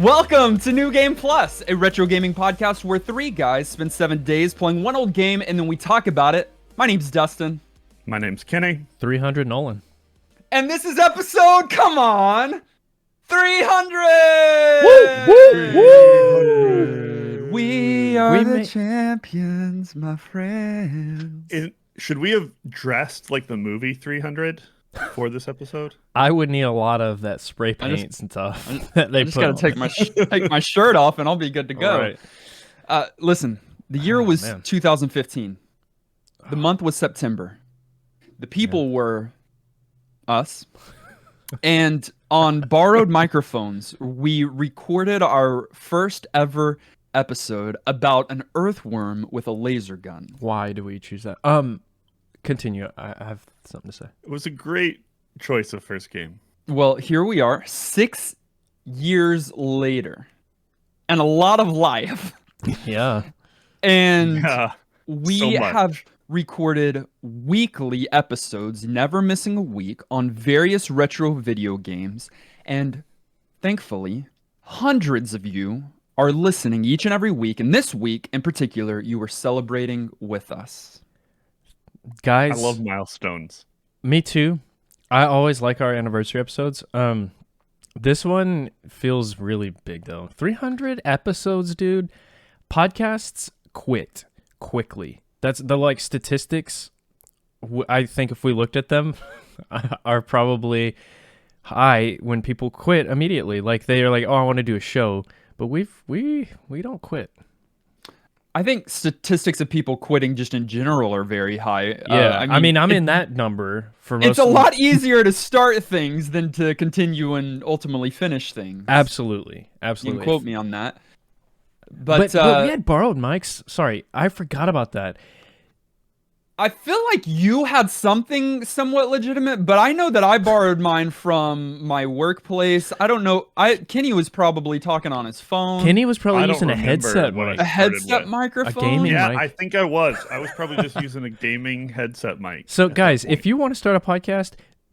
Welcome to New Game Plus, a retro gaming podcast where three guys spend 7 days playing one old game and then we talk about it. My name's Dustin. My name's Kenny. 300 Nolan. And this is episode, come on, 300! Woo! Woo! Woo! We are the champions, my friends. Should we have dressed like the movie 300 for this episode? I would need a lot of that spray paint and stuff. I just gotta take my shirt off and I'll be good to go. Right. Listen, the year was 2015. The month was September. The people were us. And on borrowed microphones, we recorded our first ever episode about an earthworm with a laser gun. Why do we choose that? Continue. I have something to say. It was a great choice of first game. Well, here we are, 6 years later, and a lot of life. Yeah. And we have recorded weekly episodes, never missing a week, on various retro video games. And thankfully, hundreds of you are listening each and every week. And this week in particular, you are celebrating with us. Guys, I love milestones. Me too. I always like our anniversary episodes. This one feels really big though. 300 episodes, dude. Podcasts quit quickly. That's the statistics. I think if we looked at them, are probably high when people quit immediately. Like they are like, oh, I want to do a show, but we don't quit. I think statistics of people quitting just in general are very high. Yeah, I mean, I'm in that number for most. It's a lot easier to start things than to continue and ultimately finish things. Absolutely. You can quote me on that. But we had borrowed mics. Sorry, I forgot about that. I feel like you had something somewhat legitimate, but I know that I borrowed mine from my workplace. I don't know. Kenny was probably talking on his phone. Kenny was probably using a headset mic. A headset microphone? A gaming mic. I think I was. I was probably just using a gaming headset mic. So guys, if you want to start a podcast,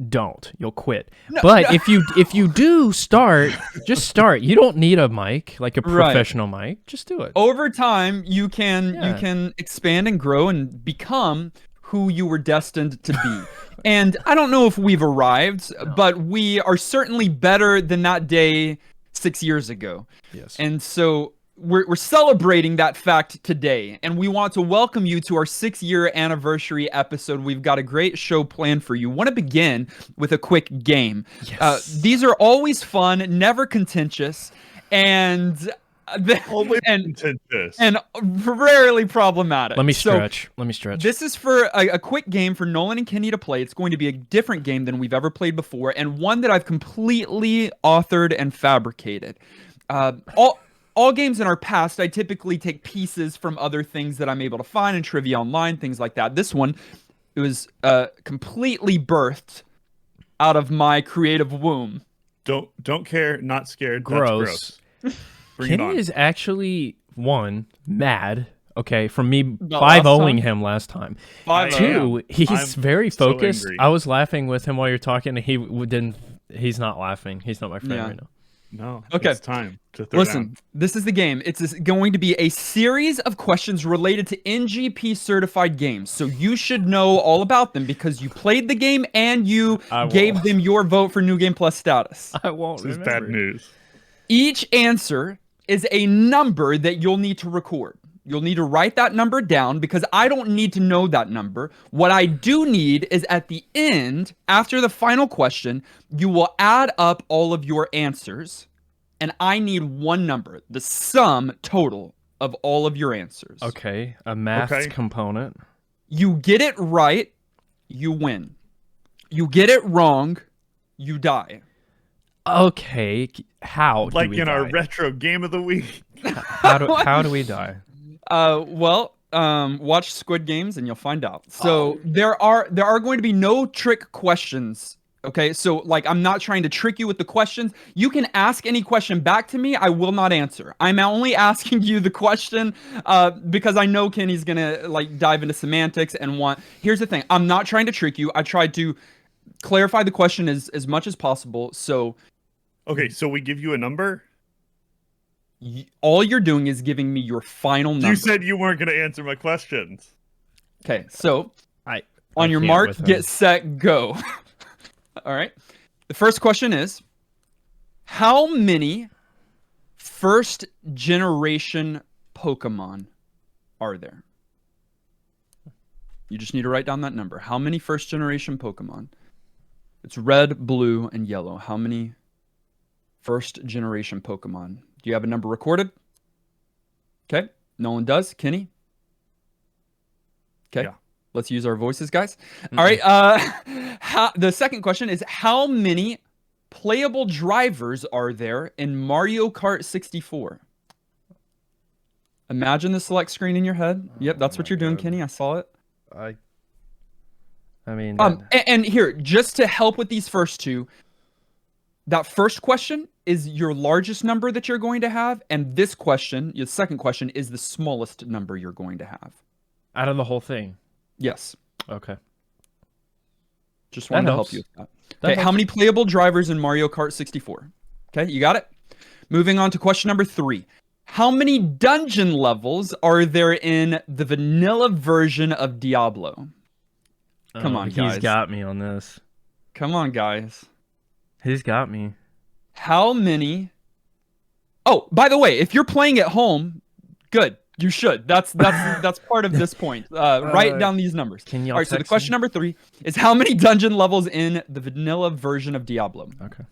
don't. You'll quit. No, but if you do start, just start. You don't need a mic, like a professional mic. Just do it. Over time, you can expand and grow and become who you were destined to be. And I don't know if we've arrived, but we are certainly better than that day 6 years ago. Yes. And so we're celebrating that fact today, and we want to welcome you to our 6-year anniversary episode. We've got a great show planned for you. Want to begin with a quick game. Yes. These are always fun, never contentious, and contentious. And rarely problematic. Let me stretch. This is for a quick game for Nolan and Kenny to play. It's going to be a different game than we've ever played before, and one that I've completely authored and fabricated. All games in our past, I typically take pieces from other things that I'm able to find in trivia online, things like that. This one, it was completely birthed out of my creative womb. Don't care, not scared. Gross. That's gross. Kenny is actually, mad. Okay, from me 5-0ing him last time. 2, he's very focused. So I was laughing with him while you're talking, and he's not laughing. He's not my friend right now. No. Okay. It's time to throw Listen, down. this is the game. It's going to be a series of questions related to NGP certified games. So you should know all about them because you played the game and you gave them your vote for New Game Plus status. I won't. This is bad news. Each answer is a number that you'll need to record. You'll need to write that number down because I don't need to know that number. What I do need is at the end, after the final question, you will add up all of your answers, and I need one number, the sum total of all of your answers. Okay, a math component. You get it right, you win. You get it wrong, you die. Okay, how do we die? Like in our retro game of the week. How do we die? Watch Squid Games and you'll find out. So there are going to be no trick questions. Okay, so I'm not trying to trick you with the questions. You can ask any question back to me. I will not answer. I'm only asking you the question because I know Kenny's gonna dive into semantics and want. Here's the thing. I'm not trying to trick you. I tried to clarify the question as much as possible. So Okay, so we give you a number? All you're doing is giving me your final number. You said you weren't going to answer my questions. Okay, so I on your can't mark, with him. get set, go. All right. The first question is, how many first generation Pokemon are there? You just need to write down that number. How many first generation Pokemon? It's red, blue, and yellow. How many first generation Pokemon? Do you have a number recorded? Okay. Nolan does. Kenny? Okay. Yeah. Let's use our voices, guys. All right. The second question is, how many playable drivers are there in Mario Kart 64? Imagine the select screen in your head. Yep, that's what you're doing, Kenny. I saw it. I mean, and here, just to help with these first two, that first question is your largest number that you're going to have, and this question, your second question, is the smallest number you're going to have. out of the whole thing. Yes. Okay. Just wanted to help you with that. Okay, how many playable drivers in Mario Kart 64? Okay, you got it? Moving on to question number 3. How many dungeon levels are there in the vanilla version of Diablo? Come on, guys. He's got me on this. Come on, guys. He's got me. How many... Oh, by the way, if you're playing at home, good. You should. That's part of this point. Write down these numbers. Can you all right, so the question number 3 is how many dungeon levels in the vanilla version of Diablo? Okay.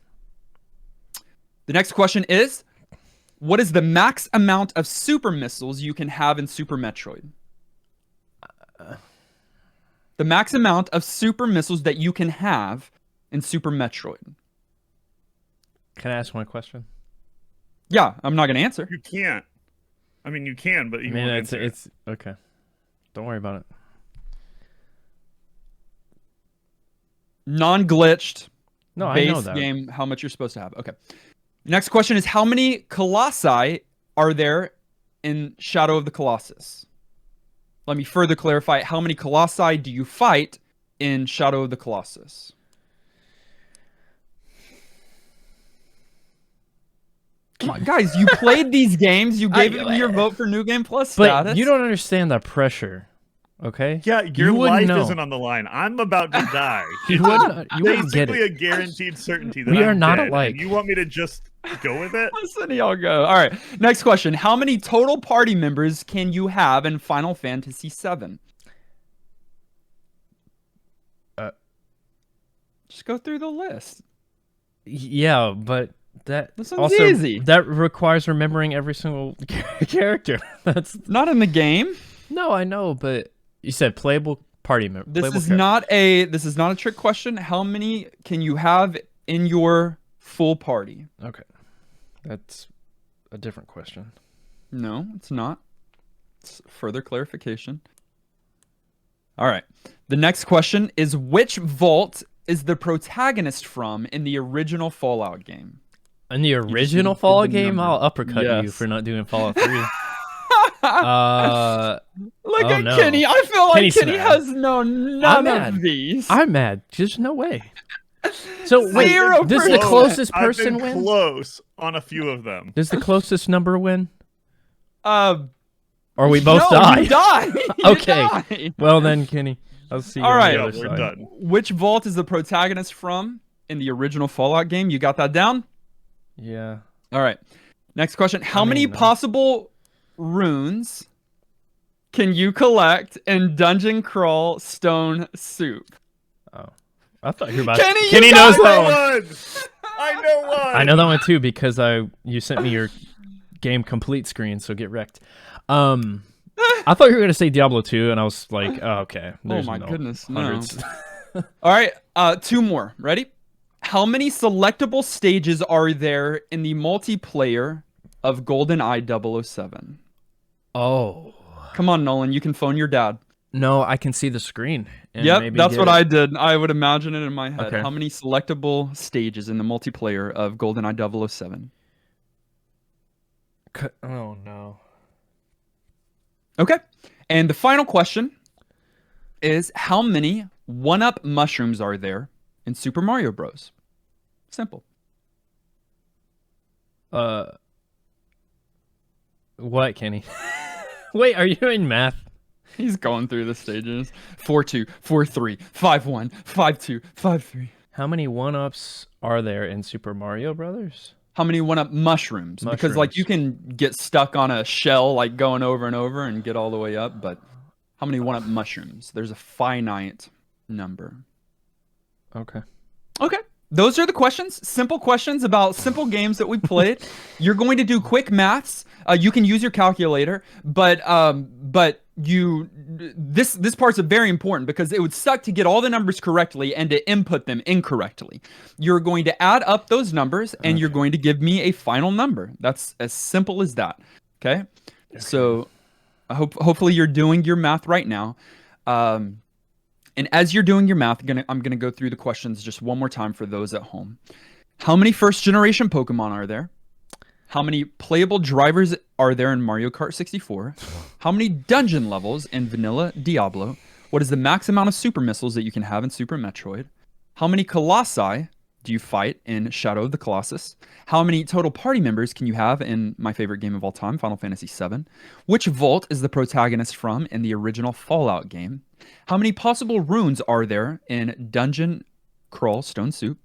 The next question is, what is the max amount of super missiles you can have in Super Metroid? The max amount of super missiles that you can have in Super Metroid. Can I ask one question? Yeah, I'm not going to answer. You can't. I mean, you can, but you won't answer. It's okay. Don't worry about it. Non-glitched. No, base I know that. Game, how much you're supposed to have. Okay. Next question is, how many Colossi are there in Shadow of the Colossus? Let me further clarify. How many Colossi do you fight in Shadow of the Colossus? Come on, guys, you played these games. You gave it your vote for New Game Plus status. But you don't understand the pressure, okay? Yeah, your life isn't on the line. I'm about to die. You wouldn't get basically it. a guaranteed certainty that We are I'm not dead, alike. and you want me to just go with it? Listen to y'all go. All right, next question. How many total party members can you have in Final Fantasy VII? Just go through the list. Yeah, but that also easy. That requires remembering every single character. That's not in the game. No, I know, but you said playable party member. This is not a trick question. How many can you have in your full party? Okay. That's a different question. No, it's not. It's further clarification. All right. The next question is, which vault is the protagonist from in the original Fallout game? In the original Fallout game, I'll uppercut you for not doing Fallout 3. Look at Kenny. I feel like Kenny has none of these. I'm mad. There's no way. So wait, does the closest person win? Close on a few of them. Does the closest number win? Or we both die? You die. Okay. Die. Well then, Kenny, I'll see you. All right, on the other side. Done. Which vault is the protagonist from in the original Fallout game? You got that down? Yeah. All right. Next question. How many possible runes can you collect in Dungeon Crawl Stone Soup? Oh. I thought you were about Kenny knows that one. I know one. I know that one too because you sent me your game complete screen, so get wrecked. I thought you were going to say Diablo 2, and I was like, oh, okay. There's goodness, hundreds. No. All right, 2 more. Ready? How many selectable stages are there in the multiplayer of GoldenEye 007? Oh. Come on, Nolan. You can phone your dad. No, I can see the screen. Yep, that's what I did. I would imagine it in my head. Okay. How many selectable stages in the multiplayer of GoldenEye 007? Oh, no. Okay. And the final question is, how many 1-up mushrooms are there in Super Mario Bros? Simple. What, Kenny? Wait, are you doing math? He's going through the stages. 4-2, 4-3, 5-1, 5-2, 5-3. How many 1-ups are there in Super Mario Brothers? How many 1-up mushrooms? Because like you can get stuck on a shell like going over and over and get all the way up, but how many 1-up mushrooms? There's a finite number. Okay. Okay. Those are the questions. Simple questions about simple games that we played. You're going to do quick maths. You can use your calculator, but this part's very important because it would suck to get all the numbers correctly and to input them incorrectly. You're going to add up those numbers and you're going to give me a final number. That's as simple as that. Okay. So hopefully you're doing your math right now. And as you're doing your math, I'm gonna go through the questions just one more time for those at home. How many first-generation Pokemon are there? How many playable drivers are there in Mario Kart 64? How many dungeon levels in Vanilla Diablo? What is the max amount of super missiles that you can have in Super Metroid? How many Colossi do you fight in Shadow of the Colossus? How many total party members can you have in my favorite game of all time, Final Fantasy VII? Which vault is the protagonist from in the original Fallout game? How many possible runes are there in Dungeon Crawl Stone Soup?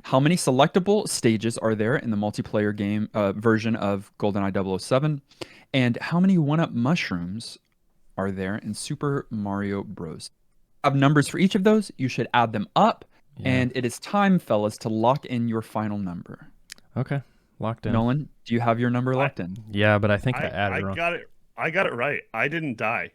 How many selectable stages are there in the multiplayer game version of GoldenEye 007? And how many 1-up mushrooms are there in Super Mario Bros? I have numbers for each of those. You should add them up. Yeah. And it is time, fellas, to lock in your final number. Okay, locked in. Nolan, do you have your number locked in? Yeah, but I think I added wrong. I got it right. I didn't die.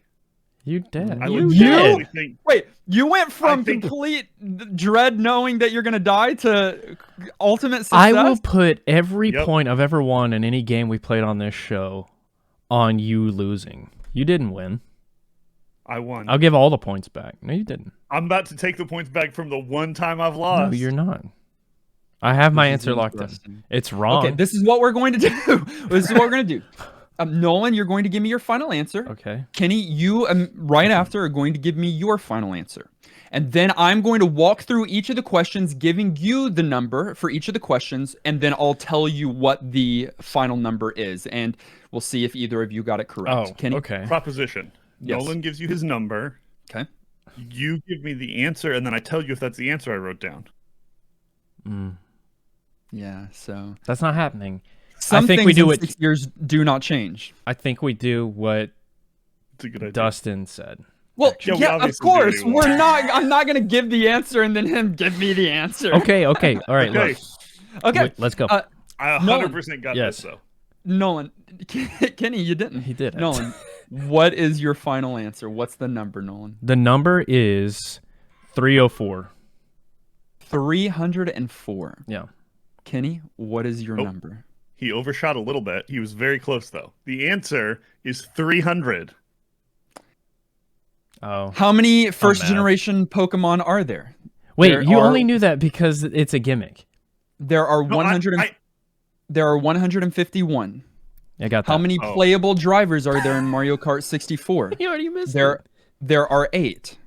You did. You did. Wait, you went from complete dread knowing that you're going to die to ultimate success? I will put every point I've ever won in any game we played on this show on you losing. You didn't win. I won. I'll give all the points back. No, you didn't. I'm about to take the points back from the one time I've lost. No, you're not. I have my answer locked in. It's wrong. Okay, this is what we're going to do. This is what we're going to do. Nolan, you're going to give me your final answer. Okay. Kenny, you right after are going to give me your final answer. And then I'm going to walk through each of the questions, giving you the number for each of the questions, and then I'll tell you what the final number is. And we'll see if either of you got it correct. Oh, Kenny? okay. Proposition. Yes. Nolan gives you his number. Okay. You give me the answer, and then I tell you if that's the answer I wrote down. Yeah, so... That's not happening. Some things we do in 6 years do not change. I think we do what Dustin said. Well, yeah, of course. I'm not going to give the answer and then him give me the answer. Okay. All right, okay. Okay. Let's go. I 100% got this, though. Nolan. Kenny, you didn't. He didn't. Nolan, what is your final answer? What's the number, Nolan? The number is 304. 304. Yeah. Kenny, what is your number? He overshot a little bit. He was very close, though. The answer is 300. Oh. How many first-generation Pokemon are there? Wait, you only knew that because it's a gimmick. There are 100. There are 151. I got that. How many playable drivers are there in Mario Kart 64? You already missed it. There are 8.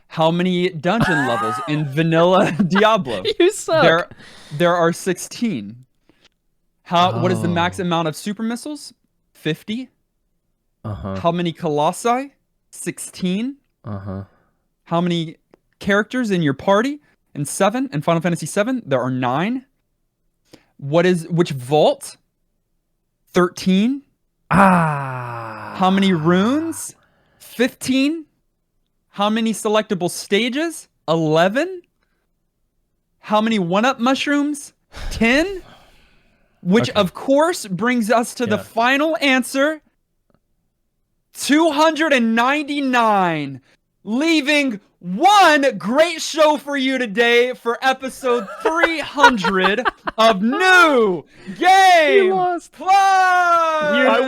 How many dungeon levels in Vanilla Diablo? You suck. There are 16. What is the max amount of super missiles? 50. How many Colossi? 16. How many characters in your party? In Final Fantasy VII, there are 9. Which vault? 13. How many runes? 15. How many selectable stages? 11. How many 1-up mushrooms? 10. Which, of course, brings us to the final answer. 299. Leaving one great show for you today for episode 300 of New Game Plus. I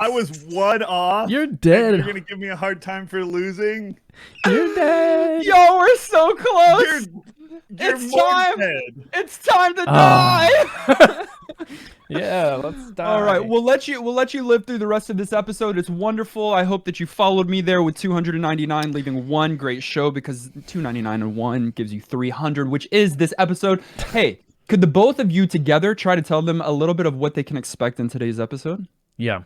was one off. You're dead. You're gonna give me a hard time for losing. You're dead. Yo, we're so close. It's time. Dead. It's time to die. Yeah, let's die. All right, we'll let you live through the rest of this episode. It's wonderful. I hope that you followed me there with 299, leaving one great show, because 299 and 1 gives you 300, which is this episode. Hey, could the both of you together try to tell them a little bit of what they can expect in today's episode? Yeah.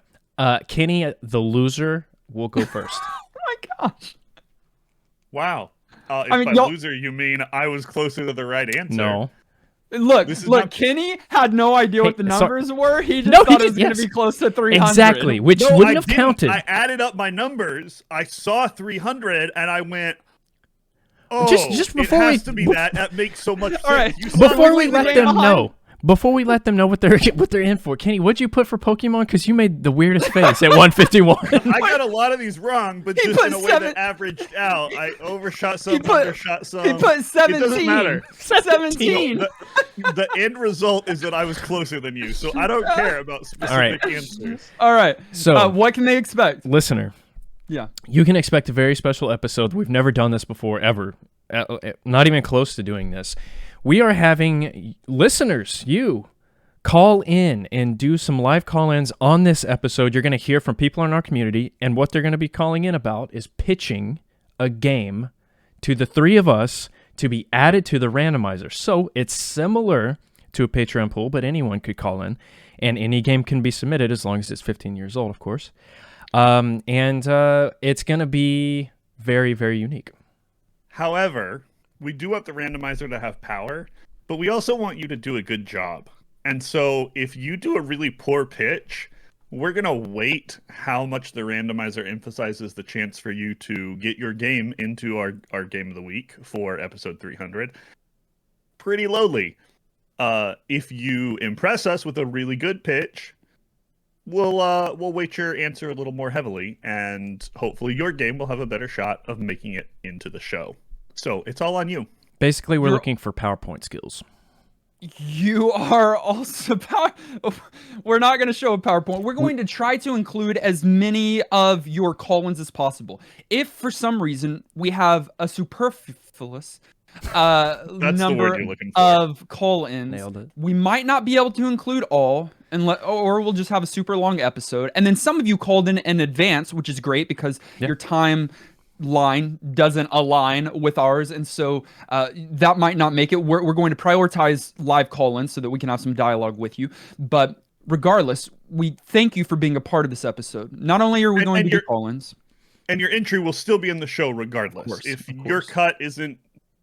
Kenny, the loser, will go first. Oh my gosh. Wow. If I mean, by loser you mean I was closer to the right answer. No. Look, not... Kenny had no idea what the numbers were. He just thought it was going to be close to 300. Exactly, which wouldn't have counted. I added up my numbers. I saw 300, and I went, oh, just before it has to be that. That makes so much sense. All right. Before we let them know. Before we let them know what they're in for, Kenny, what'd you put for Pokemon? Because you made the weirdest face at 151. I got a lot of these wrong, but just in a way that averaged out. I overshot some, undershot some. He put 17. It doesn't matter. 17. The end result is that I was closer than you, so I don't care about specific answers. All right. So, what can they expect? Listener. Yeah. You can expect a very special episode. We've never done this before, ever. Not even close to doing this. We are having listeners, you, call in and do some live call-ins on this episode. You're going to hear from people in our community, and what they're going to be calling in about is pitching a game to the three of us to be added to the randomizer. So it's similar to a Patreon pool, but anyone could call in, and any game can be submitted as long as it's 15 years old, of course. And it's going to be very, very unique. However, we do want the randomizer to have power, but we also want you to do a good job. And so if you do a really poor pitch, we're going to weight how much the randomizer emphasizes the chance for you to get your game into our game of the week for episode 300 pretty lowly. If you impress us with a really good pitch, we'll weight your answer a little more heavily, and hopefully your game will have a better shot of making it into the show. So it's all on you. Basically, we're looking for PowerPoint skills. You are also We're not going to show a PowerPoint. We're going to try to include as many of your call-ins as possible. If for some reason we have a superfluous number of call-ins, we might not be able to include all, or we'll just have a super long episode. And then some of you called in advance, which is great because your time line doesn't align with ours, and so that might not make it. We're going to prioritize live call-ins so that we can have some dialogue with you. But regardless, we thank you for being a part of this episode. Not only are we going to do call-ins, and your entry will still be in the show regardless. If your cut isn't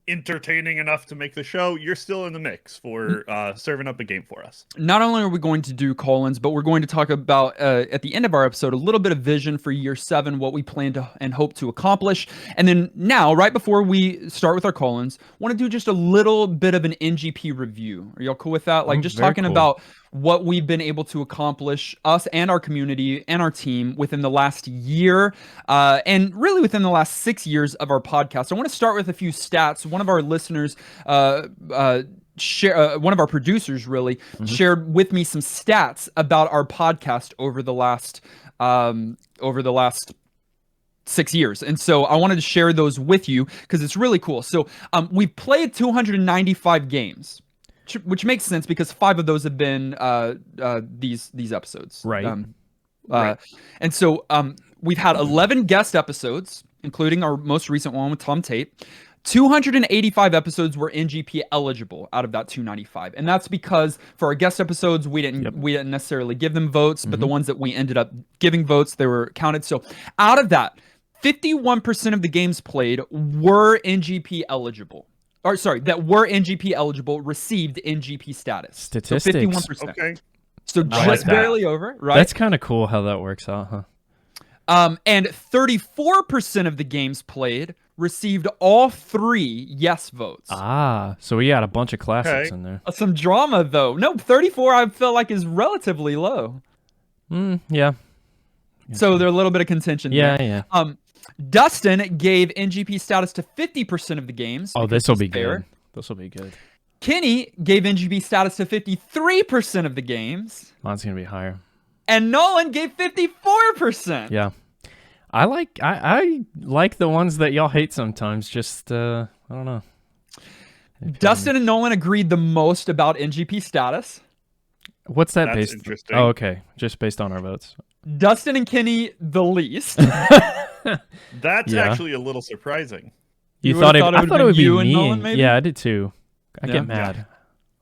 entertaining enough to make the show, you're still in the mix for serving up a game for us. Not only are we going to do call-ins, but we're going to talk about at the end of our episode a little bit of vision for year 7, what we plan to and hope to accomplish. And then now, right before we start with our call-ins, want to do just a little bit of an NGP review. Are y'all cool with that? Like just talking about what we've been able to accomplish, us and our community and our team, within the last year, and really within the last 6 years of our podcast. I want to start with a few stats. One of our listeners, one of our producers really shared with me some stats about our podcast over the last 6 years. And so I wanted to share those with you because it's really cool. So we've played 295 games. Which makes sense because 5 of those have been these episodes. Right. Right. And so we've had 11 guest episodes, including our most recent one with Tom Tate. 285 episodes were NGP eligible out of that 295. And that's because for our guest episodes, we didn't necessarily give them votes, but the ones that we ended up giving votes, they were counted. So out of that, 51% of the games played were NGP eligible. Or sorry, that were NGP eligible received NGP status. Statistics. So 51%. Okay. So just barely over, right? That's kind of cool how that works out, huh? And 34% of the games played received all 3 yes votes. So we got a bunch of classics in there. Some drama though. No, 34 I feel like is relatively low. Yeah. So there's a little bit of contention there. Yeah. Dustin gave NGP status to 50% of the games. Oh, this will be good. This will be good. Kenny gave NGP status to 53% of the games. Mine's going to be higher. And Nolan gave 54%. Yeah. I like the ones that y'all hate sometimes. Just, I don't know. Dustin and Nolan agreed the most about NGP status. What's that That's based? Interesting. Oh, okay. Just based on our votes. Dustin and Kenny the least. That's actually a little surprising. I thought it would be you me. And Nolan, maybe? Yeah, I did too. I get mad.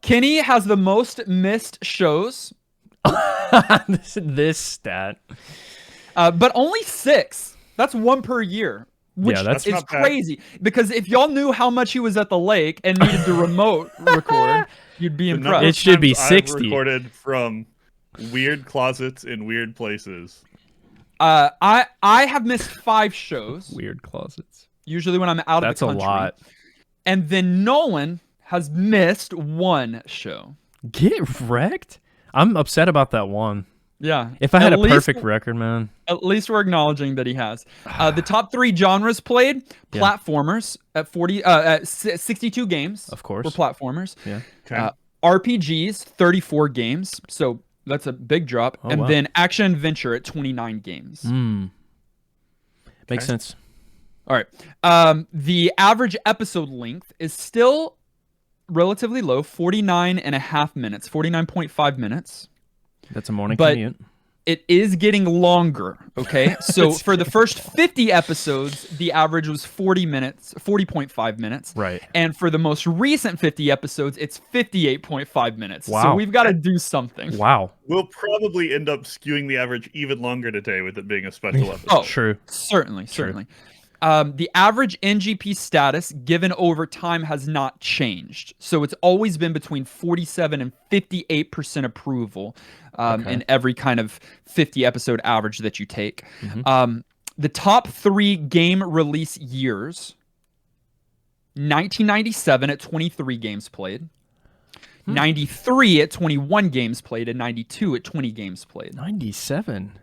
Kenny has the most missed shows this stat. But only 6. That's 1 per year. Which is crazy. Because if y'all knew how much he was at the lake and needed to remote record, you'd be impressed. It should be 60. I've recorded from weird closets in weird places. I have missed 5 shows. Weird closets. Usually when I'm out of the country. That's a lot. And then Nolan has missed 1 show. Get wrecked? I'm upset about that one. Yeah. If I had a perfect record, man. At least we're acknowledging that he has. The top 3 genres played, platformers at 62 games. Of course. Were platformers. Yeah. Okay. RPGs, 34 games. So that's a big drop. And then action adventure at 29 games. Makes sense. All right. The average episode length is still relatively low, 49.5 minutes, 49.5 minutes. That's a morning commute. It is getting longer, okay? So for the first 50 episodes, the average was 40 minutes, 40.5 minutes. Right. And for the most recent 50 episodes, it's 58.5 minutes. Wow. So we've got to do something. Wow. We'll probably end up skewing the average even longer today with it being a special episode. Oh, true. Certainly. The average NGP status given over time has not changed. So it's always been between 47 and 58% approval in every kind of 50 episode average that you take. The top 3 game release years, 1997 at 23 games played, 93 at 21 games played, and 92 at 20 games played. 97?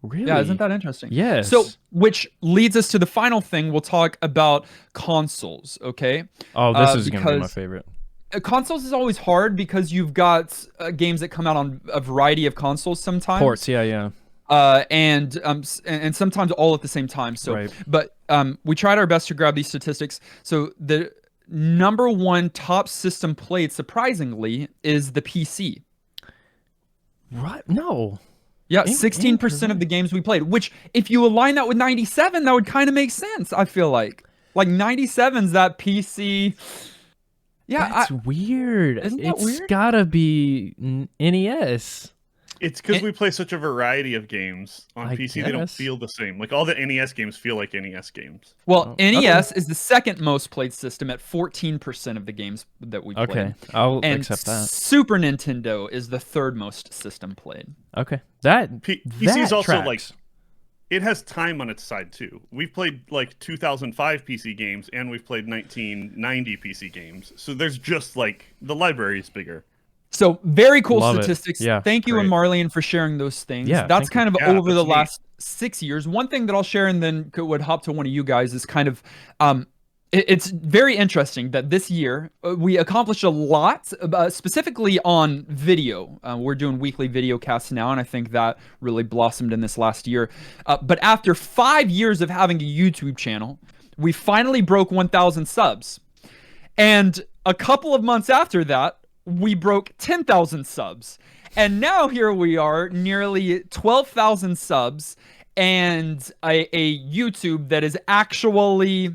Really? Yeah, isn't that interesting? Yes. So, which leads us to the final thing. We'll talk about consoles, okay? Oh, this is going to be my favorite. Consoles is always hard because you've got games that come out on a variety of consoles sometimes. Ports, yeah. And sometimes all at the same time. So, right. But we tried our best to grab these statistics. So the number 1 top system played, surprisingly, is the PC. Right? No. Yeah, 16% of the games we played, which if you align that with 97, that would kind of make sense, I feel like. Like 97's that PC. Yeah, that's weird. Isn't that weird? It's gotta be NES. It's because we play such a variety of games on PC. Guess. They don't feel the same. Like all the NES games feel like NES games. Well, NES is the second most played system at 14% of the games that we played. Okay, I'll accept that. Super Nintendo is the third most system played. Okay, that PC is also tracks. like it has time on its side too. We've played like 2005 PC games and we've played 1990 PC games. So there's just like the library is bigger. So very cool Love statistics. Yeah, thank you, great. and Marlene, for sharing those things. Yeah, that's kind of over the neat. last 6 years. One thing that I'll share and then would hop to one of you guys is kind of, it's very interesting that this year we accomplished a lot, specifically on video. We're doing weekly video casts now, and I think that really blossomed in this last year. But after 5 years of having a YouTube channel, we finally broke 1,000 subs. And a couple of months after that, we broke 10,000 subs. And now here we are, nearly 12,000 subs, and a YouTube that is actually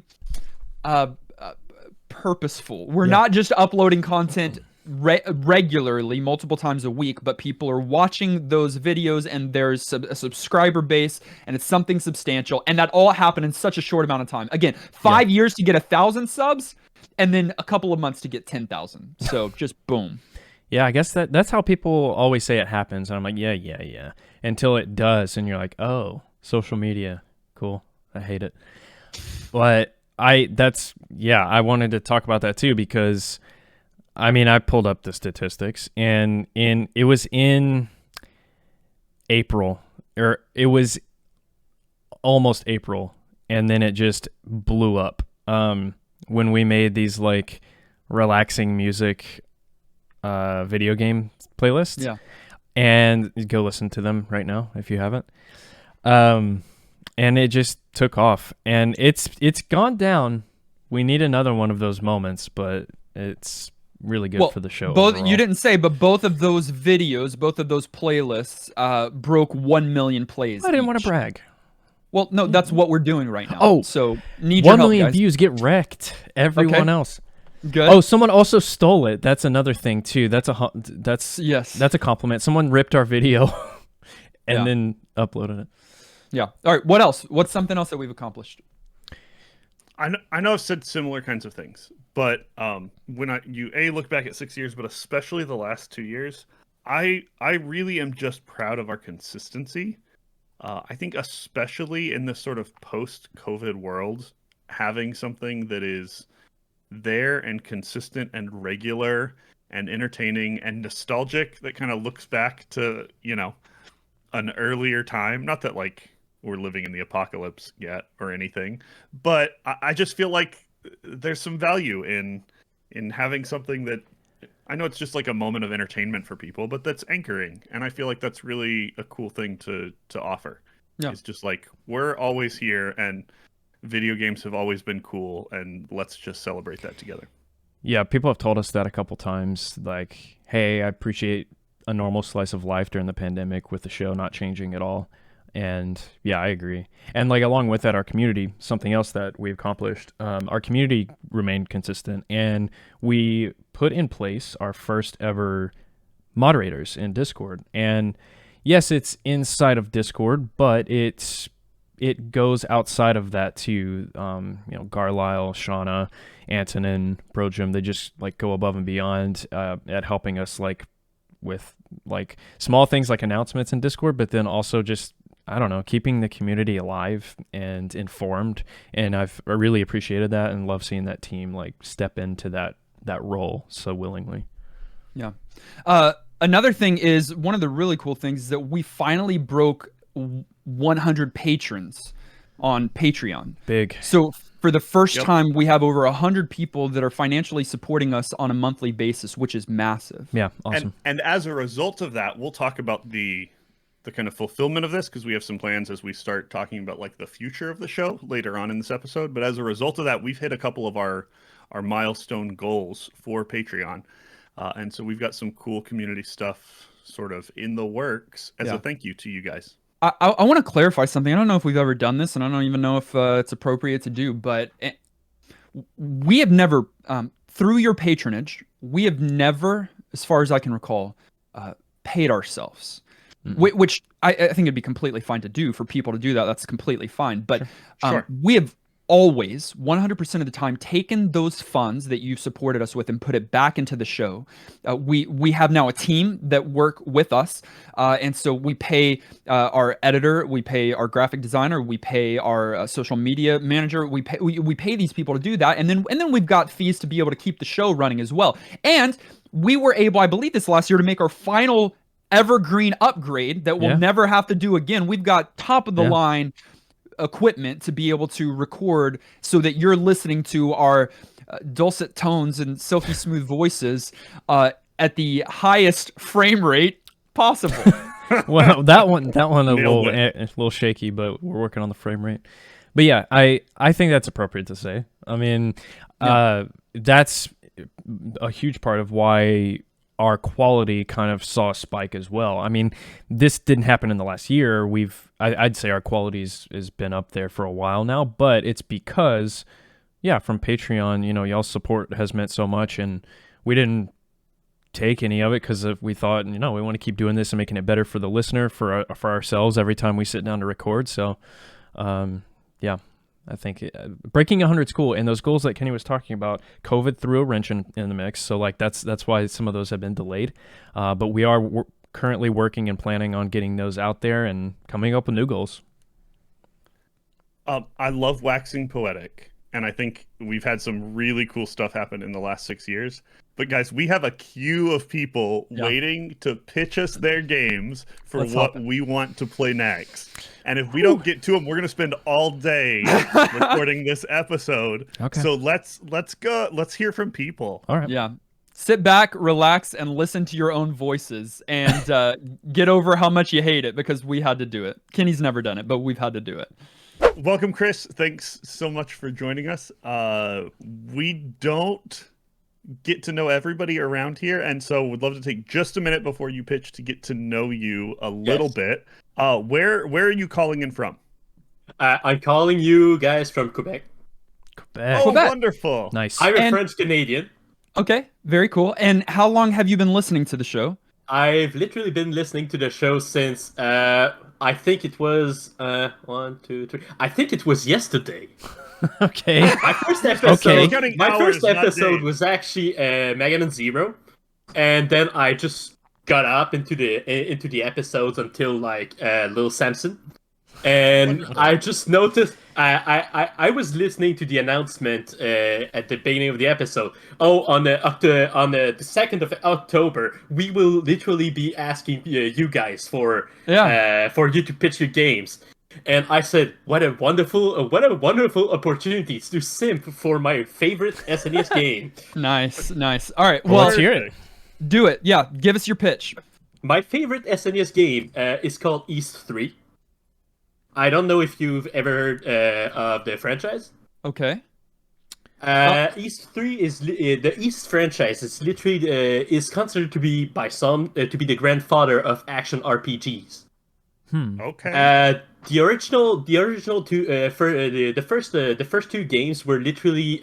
purposeful. We're not just uploading content regularly, multiple times a week, but people are watching those videos, and there's a subscriber base, and it's something substantial. And that all happened in such a short amount of time. Again, 5 years to get 1,000 subs, and then a couple of months to get 10,000. So just boom. Yeah, I guess that's how people always say it happens. And I'm like, yeah. Until it does. And you're like, oh, social media. Cool. I hate it. But I wanted to talk about that too, because I mean, I pulled up the statistics, and it was in April, or it was almost April, and then it just blew up. When we made these like relaxing music video game playlists. Yeah. And go listen to them right now if you haven't. And it just took off, and it's gone down. We need another one of those moments, but it's really good for the show. Both overall. You didn't say, but both of those videos, both of those playlists broke 1 million plays. I didn't want each. to brag. Well, no, that's what we're doing right now. Oh, So need 1 your help, million guys. views, get wrecked. Everyone else. Good. Oh, someone also stole it. That's another thing too. That's a compliment. Someone ripped our video and then uploaded it. Yeah. All right. What else? What's something else that we've accomplished? I know I've said similar kinds of things, but when you look back at 6 years, but especially the last 2 years, I really am just proud of our consistency. I think especially in this sort of post-COVID world, having something that is there and consistent and regular and entertaining and nostalgic that kind of looks back to, an earlier time. Not that like we're living in the apocalypse yet or anything, but I just feel like there's some value in having something that, I know it's just like a moment of entertainment for people, but that's anchoring. And I feel like that's really a cool thing to offer. Yeah. It's just like, we're always here and video games have always been cool, and let's just celebrate that together. Yeah, people have told us that a couple times, like, hey, I appreciate a normal slice of life during the pandemic with the show not changing at all. And yeah, I agree. And like along with that, our community, something else that we accomplished, our community remained consistent, and we put in place our first ever moderators in Discord. And yes, it's inside of Discord, but it goes outside of that too. Garlisle, Shauna, Antonin, Brojum, they just like go above and beyond at helping us like with like small things like announcements in Discord, but then also just, I don't know, keeping the community alive and informed. And I really appreciated that and love seeing that team like step into that role so willingly. Yeah. Another thing is, one of the really cool things is that we finally broke 100 patrons on Patreon. Big. So for the first time, we have over 100 people that are financially supporting us on a monthly basis, which is massive. Yeah, awesome. And as a result of that, we'll talk about the kind of fulfillment of this, because we have some plans as we start talking about like the future of the show later on in this episode. But as a result of that, we've hit a couple of our milestone goals for Patreon. And so we've got some cool community stuff sort of in the works as a thank you to you guys. I want to clarify something. I don't know if we've ever done this, and I don't even know if it's appropriate to do, but we have never, through your patronage, we have never, as far as I can recall, paid ourselves. Mm-hmm. Which I think it'd be completely fine to do for people to do that. That's completely fine. But sure. We have always, 100% of the time, taken those funds that you've supported us with and put it back into the show. We have now a team that work with us. And so we pay our editor, we pay our graphic designer, we pay our social media manager. We pay these people to do that. And then we've got fees to be able to keep the show running as well. And we were able, I believe this last year, to make our final evergreen upgrade that we'll never have to do again. We've got top of the line equipment to be able to record so that you're listening to our dulcet tones and silky smooth voices at the highest frame rate possible. Well, that one a little shaky, but we're working on the frame rate. But yeah, I think that's appropriate to say. I mean, that's a huge part of why our quality kind of saw a spike as well. I mean, this didn't happen in the last year. I'd say our quality has been up there for a while now, but it's because, from Patreon, y'all's support has meant so much, and we didn't take any of it because we thought, we want to keep doing this and making it better for the listener, for ourselves every time we sit down to record. So, I think breaking 100 is cool, and those goals that Kenny was talking about, COVID threw a wrench in the mix, so like that's why some of those have been delayed. But we are currently working and planning on getting those out there and coming up with new goals. I love waxing poetic, and I think we've had some really cool stuff happen in the last 6 years. But guys, we have a queue of people waiting to pitch us their games for what we want to play next. And if we don't get to them, we're going to spend all day recording this episode. Okay. So let's go. Let's hear from people. All right. Yeah. Sit back, relax, and listen to your own voices, and get over how much you hate it, because we had to do it. Kenny's never done it, but we've had to do it. Welcome, Chris. Thanks so much for joining us. We don't get to know everybody around here, and so would love to take just a minute before you pitch to get to know you a little bit. Where are you calling in from? I'm calling you guys from Quebec. Quebec. Oh, Quebec. wonderful. Nice. I'm a French Canadian. Okay, very cool. And how long have you been listening to the show? I've literally been listening to the show since I think it was 1, 2, 3. I think it was yesterday. Okay. My first episode. Okay. My first Hours, not episode days. was actually Mega Man Zero, and then I just got up into the episodes until like Little Samson, and Wonderful. I just noticed I was listening to the announcement at the beginning of the episode. Oh, on the 2nd of October, we will literally be asking you guys for you to pitch your games. And I said, what a wonderful opportunity to simp for my favorite SNES game. Nice. All right, Well, well, let's hear it. do it. Yeah, give us your pitch. My favorite SNES game is called East 3. I don't know if you've ever heard of the franchise. Okay. East 3 is the East franchise is literally is considered to be by some to be the grandfather of action RPGs. Okay. The original two the first two games were literally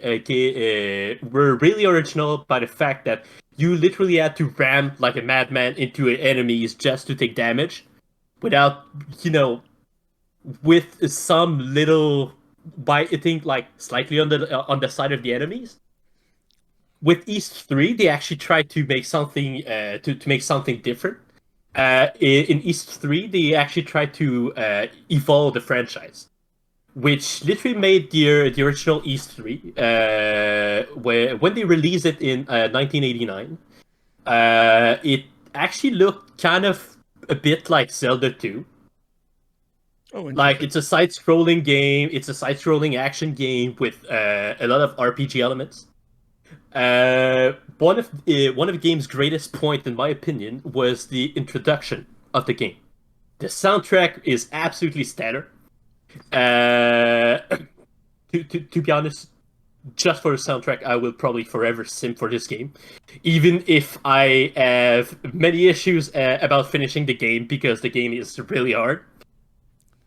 were really original by the fact that you literally had to ram like a madman into enemies just to take damage, without with some little by hitting like slightly on the side of the enemies. With East 3, they actually tried to make something to make something different. In East 3, they actually tried to evolve the franchise, which literally made the original East 3, when they released it in 1989, it actually looked kind of a bit like Zelda 2. Oh, Like, it's a side-scrolling game, it's a side-scrolling action game with a lot of RPG elements. One of the game's greatest point, in my opinion, was the introduction of the game. The soundtrack is absolutely stellar. To be honest, just for the soundtrack, I will probably forever simp for this game, even if I have many issues about finishing the game because the game is really hard.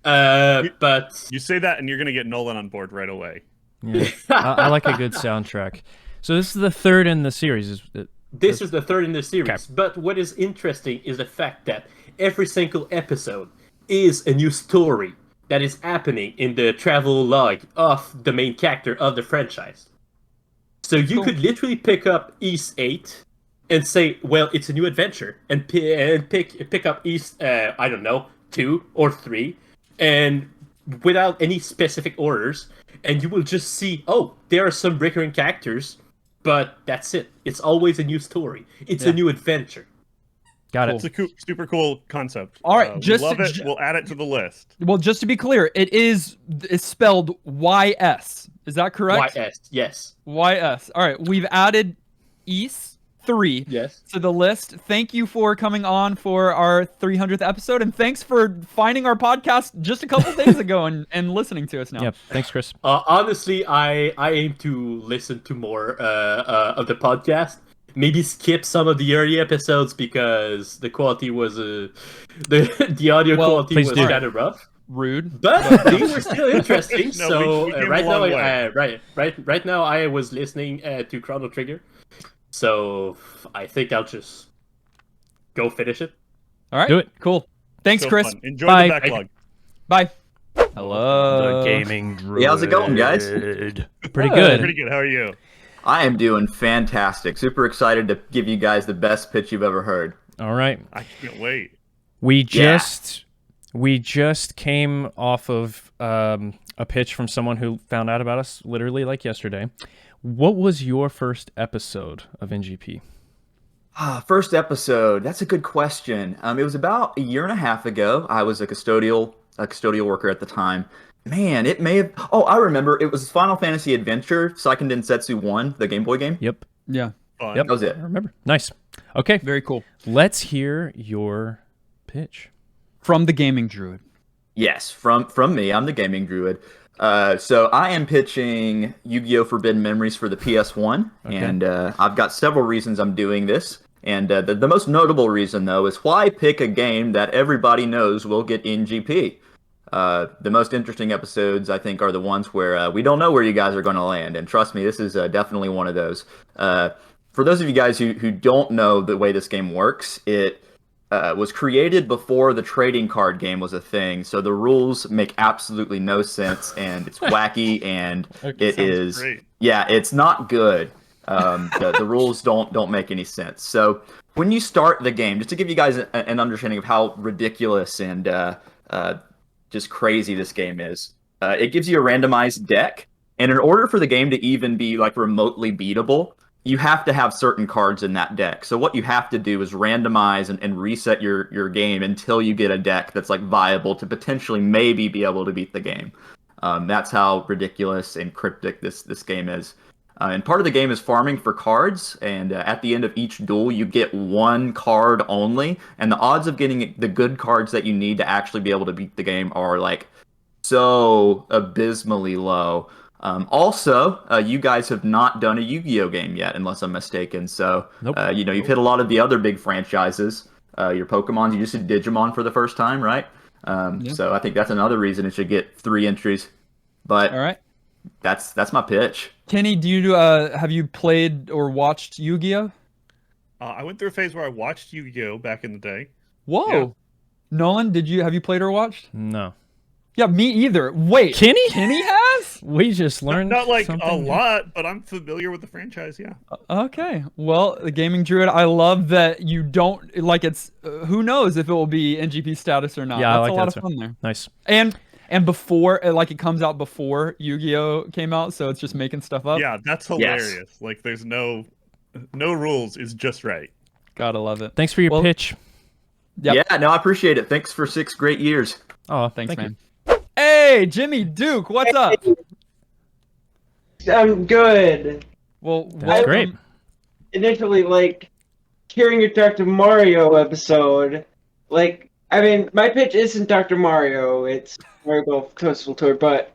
But you say that, and you're gonna get Nolan on board right away. Yeah. I like a good soundtrack. So this is the third in the series. This is the third in the series. Okay. But what is interesting is the fact that every single episode is a new story that is happening in the travel log of the main character of the franchise. So you could literally pick up East 8 and say, well, it's a new adventure, and pick up East, 2 or 3, and without any specific orders, and you will just see, oh, there are some recurring characters, but that's it. It's always a new story. It's a new adventure. Got it. It's a super cool concept. All right, we love it. We'll add it to the list. Well, just to be clear, it's spelled YS. Is that correct? YS, yes. YS. All right, we've added East 3 to the list. Thank you for coming on for our 300th episode, and thanks for finding our podcast just a couple days ago and listening to us now. Yep. Thanks, Chris. Honestly, I aim to listen to more of the podcast. Maybe skip some of the early episodes because the quality was the audio quality was kind of rough. Rude, but they were still interesting. No, so we came right a now, long way. right now, I was listening to Chrono Trigger. So I think I'll just go finish it. All right, do it. Cool. Thanks, So Chris. fun. Enjoy Bye. the backlog. Bye. Hello. The gaming druid. Hey, how's it going, guys? Pretty good. Pretty good. How are you? I am doing fantastic. Super excited to give you guys the best pitch you've ever heard. All right. I can't wait. We just came off of a pitch from someone who found out about us literally like yesterday. What was your first episode of NGP? First episode. That's a good question. It was about a year and a half ago. I was a custodial worker at the time. Man, it may have. Oh, I remember. It was Final Fantasy Adventure Seiken Densetsu 1, the Game Boy game. Yep. Yeah. Fun. Yep. That was it. I remember. Nice. Okay. Very cool. Let's hear your pitch. From the Gaming Druid. Yes, from me. I'm the gaming druid. So I am pitching Yu-Gi-Oh! Forbidden Memories for the PS1, and I've got several reasons I'm doing this. And the most notable reason, though, is why pick a game that everybody knows will get NGP. The most interesting episodes, I think, are the ones where we don't know where you guys are going to land. And trust me, this is definitely one of those. For those of you guys who don't know the way this game works, it was created before the trading card game was a thing. So the rules make absolutely no sense, and it's wacky, and it is great. Yeah, it's not good. The rules don't make any sense. So when you start the game, just to give you guys an understanding of how ridiculous and just crazy this game is, it gives you a randomized deck, and in order for the game to even be like remotely beatable, you have to have certain cards in that deck. So what you have to do is randomize and reset your game until you get a deck that's like viable to potentially maybe be able to beat the game. That's how ridiculous and cryptic this game is. And part of the game is farming for cards, and at the end of each duel, you get one card only, and the odds of getting the good cards that you need to actually be able to beat the game are like so abysmally low. Also, you guys have not done a Yu-Gi-Oh game yet, unless I'm mistaken. So, Nope. You've hit a lot of the other big franchises. Your Pokemon, you just did Digimon for the first time, right? So I think that's another reason it should get 3 entries. But All right. That's my pitch. Kenny, do you have you played or watched Yu-Gi-Oh? I went through a phase where I watched Yu-Gi-Oh back in the day. Whoa. Yeah. Nolan, have you played or watched? No. Yeah, me either. Wait, Kenny? Kenny has? We just learned Not like something a new. lot, but I'm familiar with the franchise, yeah. Okay. Well, the Gaming Druid, I love that you don't like it's who knows if it will be NGP status or not. Yeah, That's I like a lot that of too. fun there. Nice. And before like it comes out before Yu-Gi-Oh came out, so it's just making stuff up. Yeah, that's hilarious. Like there's no rules is just right. Gotta love it. Thanks for your pitch. Yep. Yeah, no, I appreciate it. Thanks for 6 great years. Oh, Thanks, thank man. you. Hey, Jimmy Duke, what's up? I'm good. Well, That's great. Initially, like, hearing your Dr. Mario episode, like, I mean, my pitch isn't Dr. Mario, it's Mario Golf Toadstool Tour, but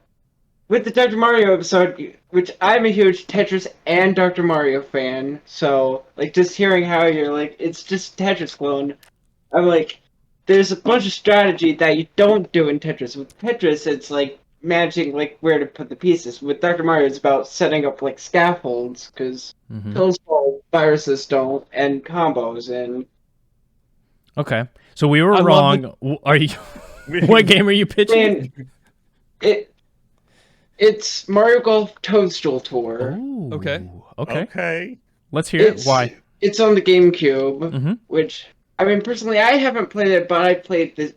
with the Dr. Mario episode, which I'm a huge Tetris and Dr. Mario fan, so, like, just hearing how you're like, it's just Tetris clone, I'm like, there's a bunch of strategy that you don't do in Tetris. With Tetris, it's like managing like where to put the pieces. With Dr. Mario, it's about setting up like scaffolds because Toadstool viruses don't, and combos and. Okay, so we were wrong. Are you? What game are you pitching? And it's Mario Golf Toadstool Tour. Ooh, Okay. Okay. Let's hear it. Why? It's on the GameCube, which. I mean, personally, I haven't played it, but I played the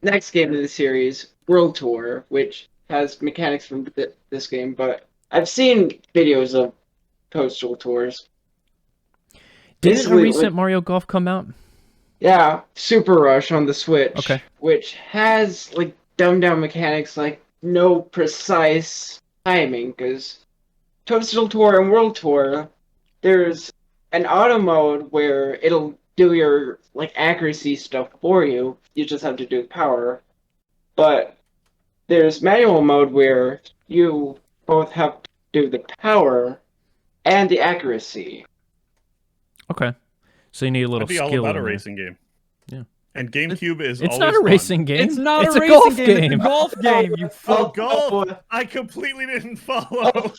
next game in the series, World Tour, which has mechanics from this game, but I've seen videos of Toadstool Tours. Didn't a recent Mario Golf come out? Yeah, Super Rush on the Switch, Okay. which has, like, dumbed-down mechanics, like, no precise timing, because Toadstool Tour and World Tour, there's an auto mode where it'll do your like accuracy stuff for you. You just have to do power. But there's manual mode where you both have to do the power and the accuracy. Okay. So you need a little That'd be skill. all about a in there. racing game. Yeah. And GameCube is It's always not a fun. racing game. It's not it's a racing golf game. It's a golf game. You Oh, golf! I completely didn't follow.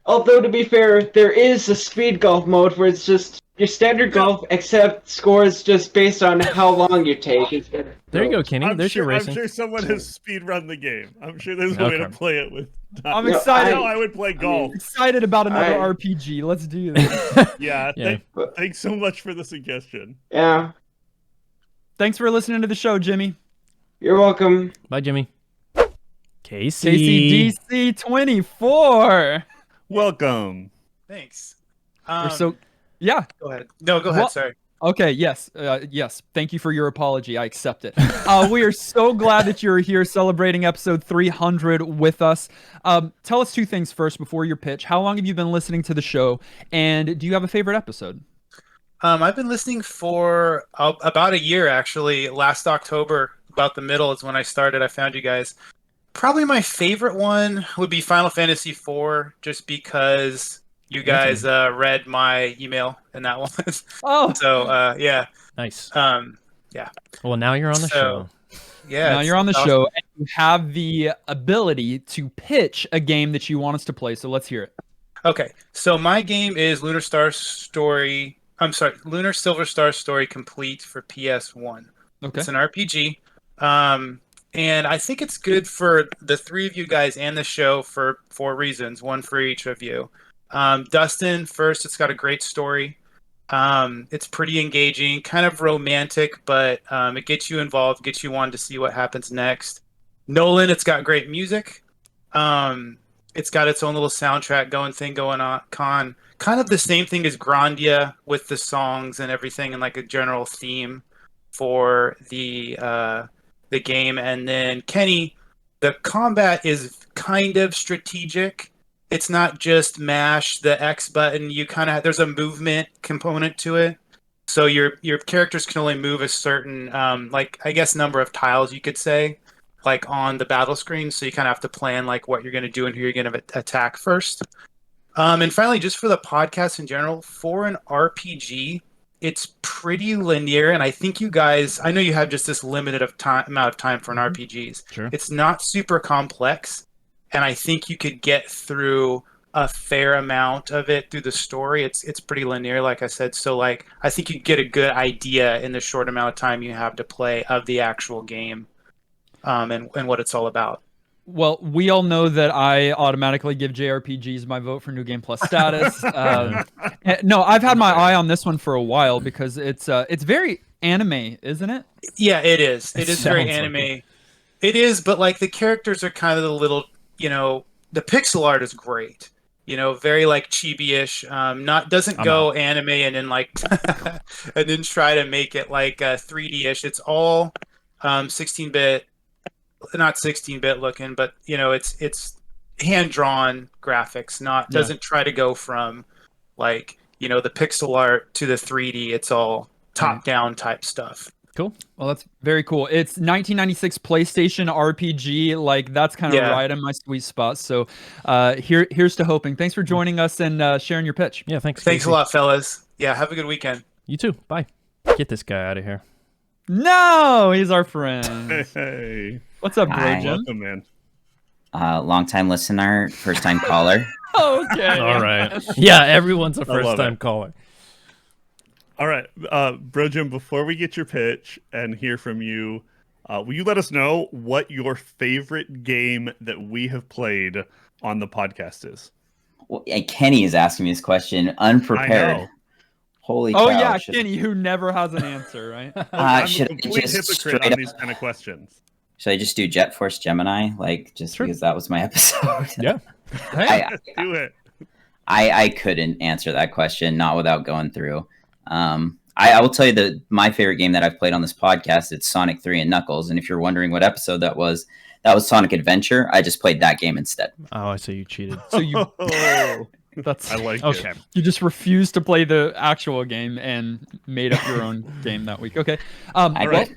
Although, to be fair, there is a speed golf mode where it's just your standard golf, except scores just based on how long you take. There you go, Kenny. There's your racing. I'm sure someone has speed run the game. I'm sure there's a way to play it with time. I'm excited. I would play golf. Excited about another RPG. Let's do this. Yeah, thanks so much for the suggestion. Yeah. Thanks for listening to the show, Jimmy. You're welcome. Bye, Jimmy. Casey. KCDC24. Welcome. Thanks. We're so yeah. Go ahead. No, go ahead. Sorry. Okay, yes. Yes. Thank you for your apology. I accept it. We are so glad that you're here celebrating episode 300 with us. Tell us 2 things first before your pitch. How long have you been listening to the show? And do you have a favorite episode? I've been listening for about a year, actually. Last October, about the middle is when I started. I found you guys. Probably my favorite one would be Final Fantasy IV, just because you guys read my email in that one. Oh. So, yeah. Nice. Yeah. Well, now you're on the show. Yeah. Now you're on the show. you have the ability to pitch a game that you want us to play. So let's hear it. Okay, so my game is Lunar Silver Star Story Complete for PS1. Okay. It's an RPG. And I think it's good for the three of you guys and the show for 4 reasons, one for each of you. Dustin, first, it's got a great story. It's pretty engaging, kind of romantic, but it gets you involved, gets you wanting to see what happens next. Nolan, it's got great music. It's got its own little soundtrack going on. Kind of the same thing as Grandia with the songs and everything, and like a general theme for the game. And then Kenny, the combat is kind of strategic. It's not just mash the X button. You kind of there's a movement component to it. So your characters can only move a certain like I guess number of tiles, you could say, like on the battle screen. So you kind of have to plan like what you're going to do and who you're going to attack first. And finally, just for the podcast in general, for an RPG, it's pretty linear, and I think you guys, I know you have just this limited amount of time for an RPGs. Sure. It's not super complex, and I think you could get through a fair amount of it through the story. It's pretty linear, like I said. So like I think you get a good idea in the short amount of time you have to play of the actual game, and what it's all about. Well, we all know that I automatically give JRPGs my vote for New Game Plus status. No, I've had my eye on this one for a while because it's very anime, isn't it? Yeah, it is. It is very sounds like anime. It is, but like the characters are kind of the little, the pixel art is great. Very like chibi-ish. Doesn't go anime and then like and then try to make it like 3D-ish. It's all 16-bit. Not 16-bit looking, but it's hand-drawn graphics. Doesn't try to go from like the pixel art to the 3D. It's all top-down type stuff. Cool. Well, that's very cool. It's 1996 PlayStation RPG. Like that's kind of right in my sweet spot. So here's to hoping. Thanks for joining us and sharing your pitch. Yeah, thanks. Thanks a lot, fellas. Yeah, have a good weekend. You too. Bye. Get this guy out of here. No, he's our friend. Hey. What's up, bro, Jim? Welcome, man. Long-time listener, first-time caller. Okay. All right. Yeah, everyone's a first-time caller. All right, Bro Jim, before we get your pitch and hear from you, will you let us know what your favorite game that we have played on the podcast is? Well, Kenny is asking me this question unprepared. I know. Holy cow. Oh, yeah, Kenny, who never has an answer, right? I'm should a complete hypocrite on these kind of questions. Should I just do Jet Force Gemini? Because that was my episode? Yeah. Hey, Do it. I couldn't answer that question, not without going through. I will tell you that my favorite game that I've played on this podcast, it's Sonic 3 and Knuckles. And if you're wondering what episode that was Sonic Adventure. I just played that game instead. Oh, I see you cheated. So you... I like okay. it. You just refused to play the actual game and made up your own game that week. Okay. All right.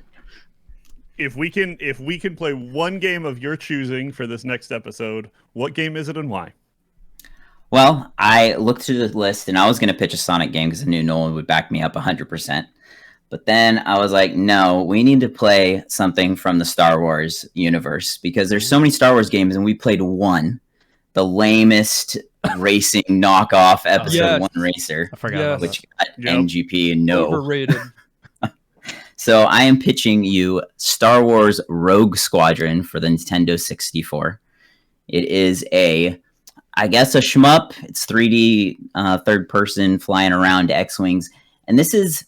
If we can play one game of your choosing for this next episode, what game is it and why? Well, I looked through the list and I was going to pitch a Sonic game because I knew Nolan would back me up 100%. But then I was like, no, we need to play something from the Star Wars universe because there's so many Star Wars games and we played one, the lamest racing knockoff episode 1 racer. I forgot about which got NGP and no. Overrated. So I am pitching you Star Wars Rogue Squadron for the Nintendo 64. It is I guess a shmup. It's 3D third person flying around X-Wings. And this is,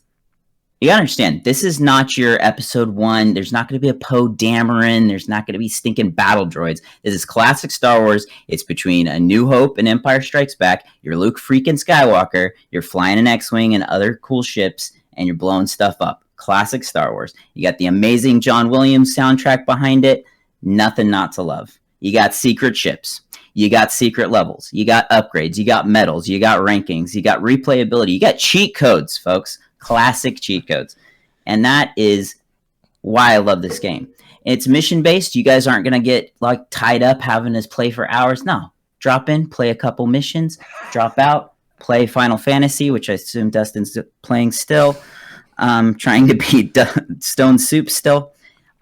you gotta understand, this is not your episode 1. There's not going to be a Poe Dameron. There's not going to be stinking battle droids. This is classic Star Wars. It's between A New Hope and Empire Strikes Back. You're Luke freaking Skywalker. You're flying an X-Wing and other cool ships, and you're blowing stuff up. Classic Star Wars. You got the amazing John Williams soundtrack behind it. Nothing not to love. You got secret ships. You got secret levels. You got upgrades. You got medals. You got rankings. You got replayability. You got cheat codes, folks. Classic cheat codes. And that is why I love this game. It's mission-based. You guys aren't going to get tied up having us play for hours. No. Drop in, play a couple missions, drop out, play Final Fantasy, which I assume Dustin's playing still. Trying to beat Stone Soup still.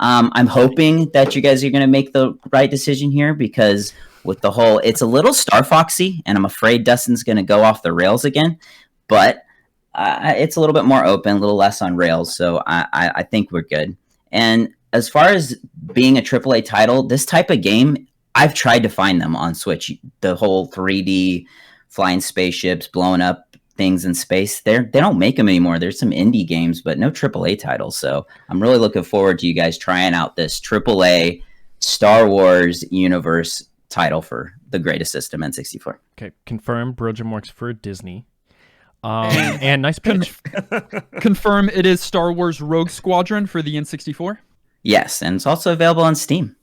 I'm hoping that you guys are going to make the right decision here because with the whole, it's a little Star Foxy, and I'm afraid Dustin's going to go off the rails again. But it's a little bit more open, a little less on rails, so I think we're good. And as far as being a AAA title, this type of game, I've tried to find them on Switch. The whole 3D flying spaceships, blowing up things in space, they don't make them anymore. There's some indie games, but no AAA titles. So I'm really looking forward to you guys trying out this AAA Star Wars universe title for the greatest system, N64. Okay, confirmed. Brogen works for Disney. And nice pitch. Confirm it is Star Wars Rogue Squadron for the N64. Yes, and it's also available on Steam.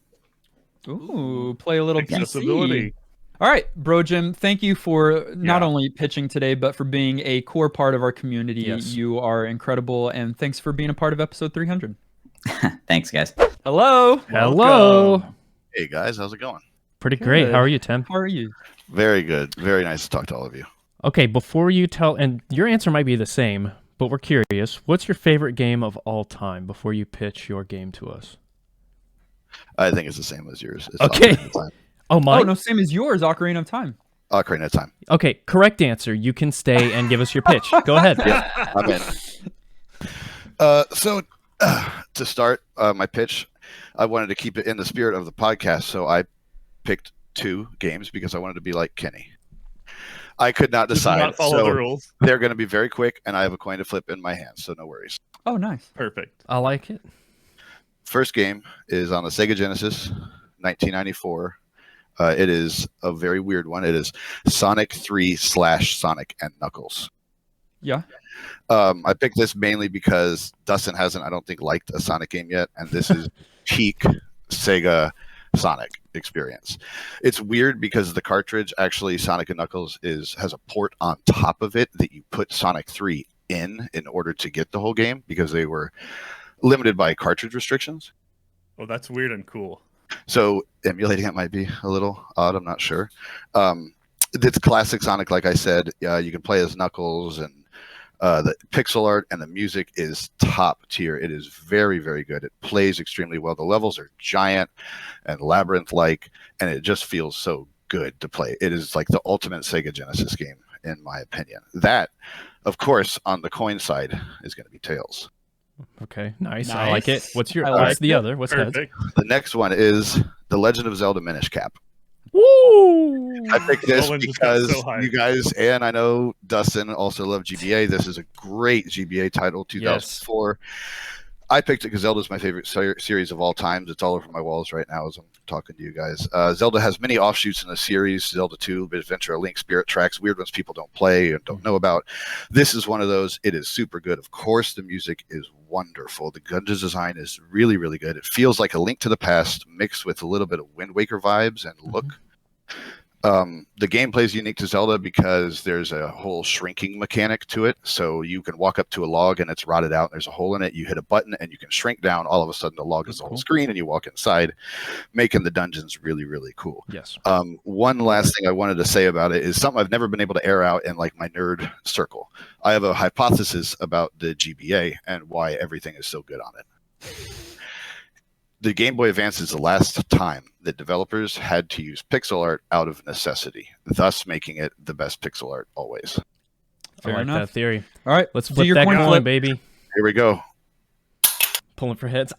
Ooh, play a little Accessibility. PC. All right, Bro Jim, thank you for not only pitching today, but for being a core part of our community. Yes. You are incredible, and thanks for being a part of episode 300. Thanks, guys. Hello. Hello. Hey, guys. How's it going? Pretty great. Good. How are you, Tim? How are you? Very good. Very nice to talk to all of you. Okay, before you tell, and your answer might be the same, but we're curious. What's your favorite game of all time before you pitch your game to us? I think it's the same as yours. It's Okay. Ocarina of Time. Oh, mine? Oh, no, same as yours, Ocarina of Time. Ocarina of Time. Okay, correct answer. You can stay and give us your pitch. Go ahead. I'm in. So, to start my pitch, I wanted to keep it in the spirit of the podcast, so I picked 2 games because I wanted to be like Kenny. I could not decide. Not follow the rules. They're going to be very quick, and I have a coin to flip in my hand, so no worries. Oh, nice. Perfect. I like it. First game is on the Sega Genesis, 1994. It is a very weird one. It is Sonic 3 / Sonic and Knuckles. Yeah. I picked this mainly because Dustin hasn't, I don't think, liked a Sonic game yet, and this is peak Sega Sonic experience. It's weird because the cartridge, actually, Sonic and Knuckles has a port on top of it that you put Sonic 3 in order to get the whole game because they were limited by cartridge restrictions. Oh, that's weird and cool. So emulating it might be a little odd. I'm not sure. It's classic Sonic, like I said. You can play as Knuckles, and the pixel art and the music is top tier. It is very, very good. It plays extremely well. The levels are giant and labyrinth-like, and it just feels so good to play. It is like the ultimate Sega Genesis game, in my opinion. That, of course, on the coin side is going to be Tails. Okay, nice. I like it. What's I what's like the it. other? What's heads? Perfect. The next one is The Legend of Zelda Minish Cap. Woo! I picked this Roland just got because so hyped. you guys, and I know Dustin also love GBA. This is a great GBA title, 2004. I picked it because Zelda's my favorite series of all times. It's all over my walls right now as I'm talking to you guys. Zelda has many offshoots in the series. Zelda 2, Bit Adventure, Link, Spirit Tracks, weird ones people don't play and don't know about. This is one of those. It is super good. Of course, the music is wonderful. The gun design is really, really good. It feels like a Link to the Past mixed with a little bit of Wind Waker vibes and look. The gameplay is unique to Zelda because there's a whole shrinking mechanic to it. So you can walk up to a log and it's rotted out and there's a hole in it. You hit a button and you can shrink down. All of a sudden the log is the whole screen and you walk inside, making the dungeons really, really cool. Yes. One last thing I wanted to say about it is something I've never been able to air out in like my nerd circle. I have a hypothesis about the GBA and why everything is so good on it. The Game Boy Advance is the last time that developers had to use pixel art out of necessity, thus making it the best pixel art always. Fair I like enough. that theory. All right, Let's do flip your that coin coin, flip. baby. Here we go. Pulling for heads.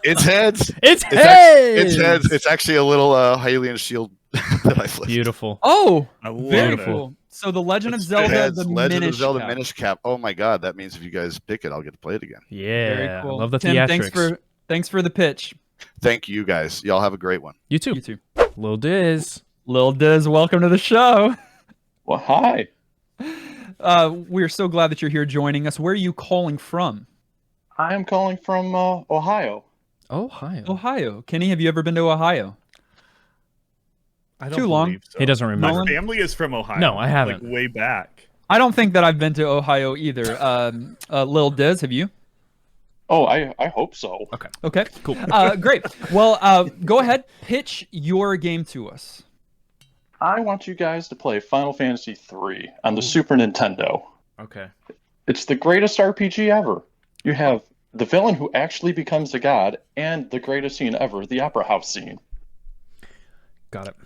It's heads. It's It's heads. heads. It's actually a little Hylian shield that I flipped. Beautiful. Oh, I love very it. cool. So the Legend of It's Zelda, Heads, the Legend Minish of Zelda Cap. Minish Cap. Oh my god, that means if you guys pick it, I'll get to play it again. Yeah. Very cool. Love the Tim, theatrics. thanks for the pitch. Thank you guys. Y'all have a great one. You too. You too. Lil Diz. Lil Diz, welcome to the show. Well, hi. We're so glad that you're here joining us. Where are you calling from? I am calling from Ohio. Ohio. Ohio. Kenny, have you ever been to Ohio? I don't Too long. believe so. He doesn't remember. My family is from Ohio. No, I haven't. Like way back. I don't think that I've been to Ohio either. Lil Diz, have you? Oh, I hope so. Okay, Cool. great. Well, go ahead, pitch your game to us. I want you guys to play Final Fantasy III on the Super Nintendo. Okay. It's the greatest RPG ever. You have the villain who actually becomes a god, and the greatest scene ever, the Opera House scene. Got it.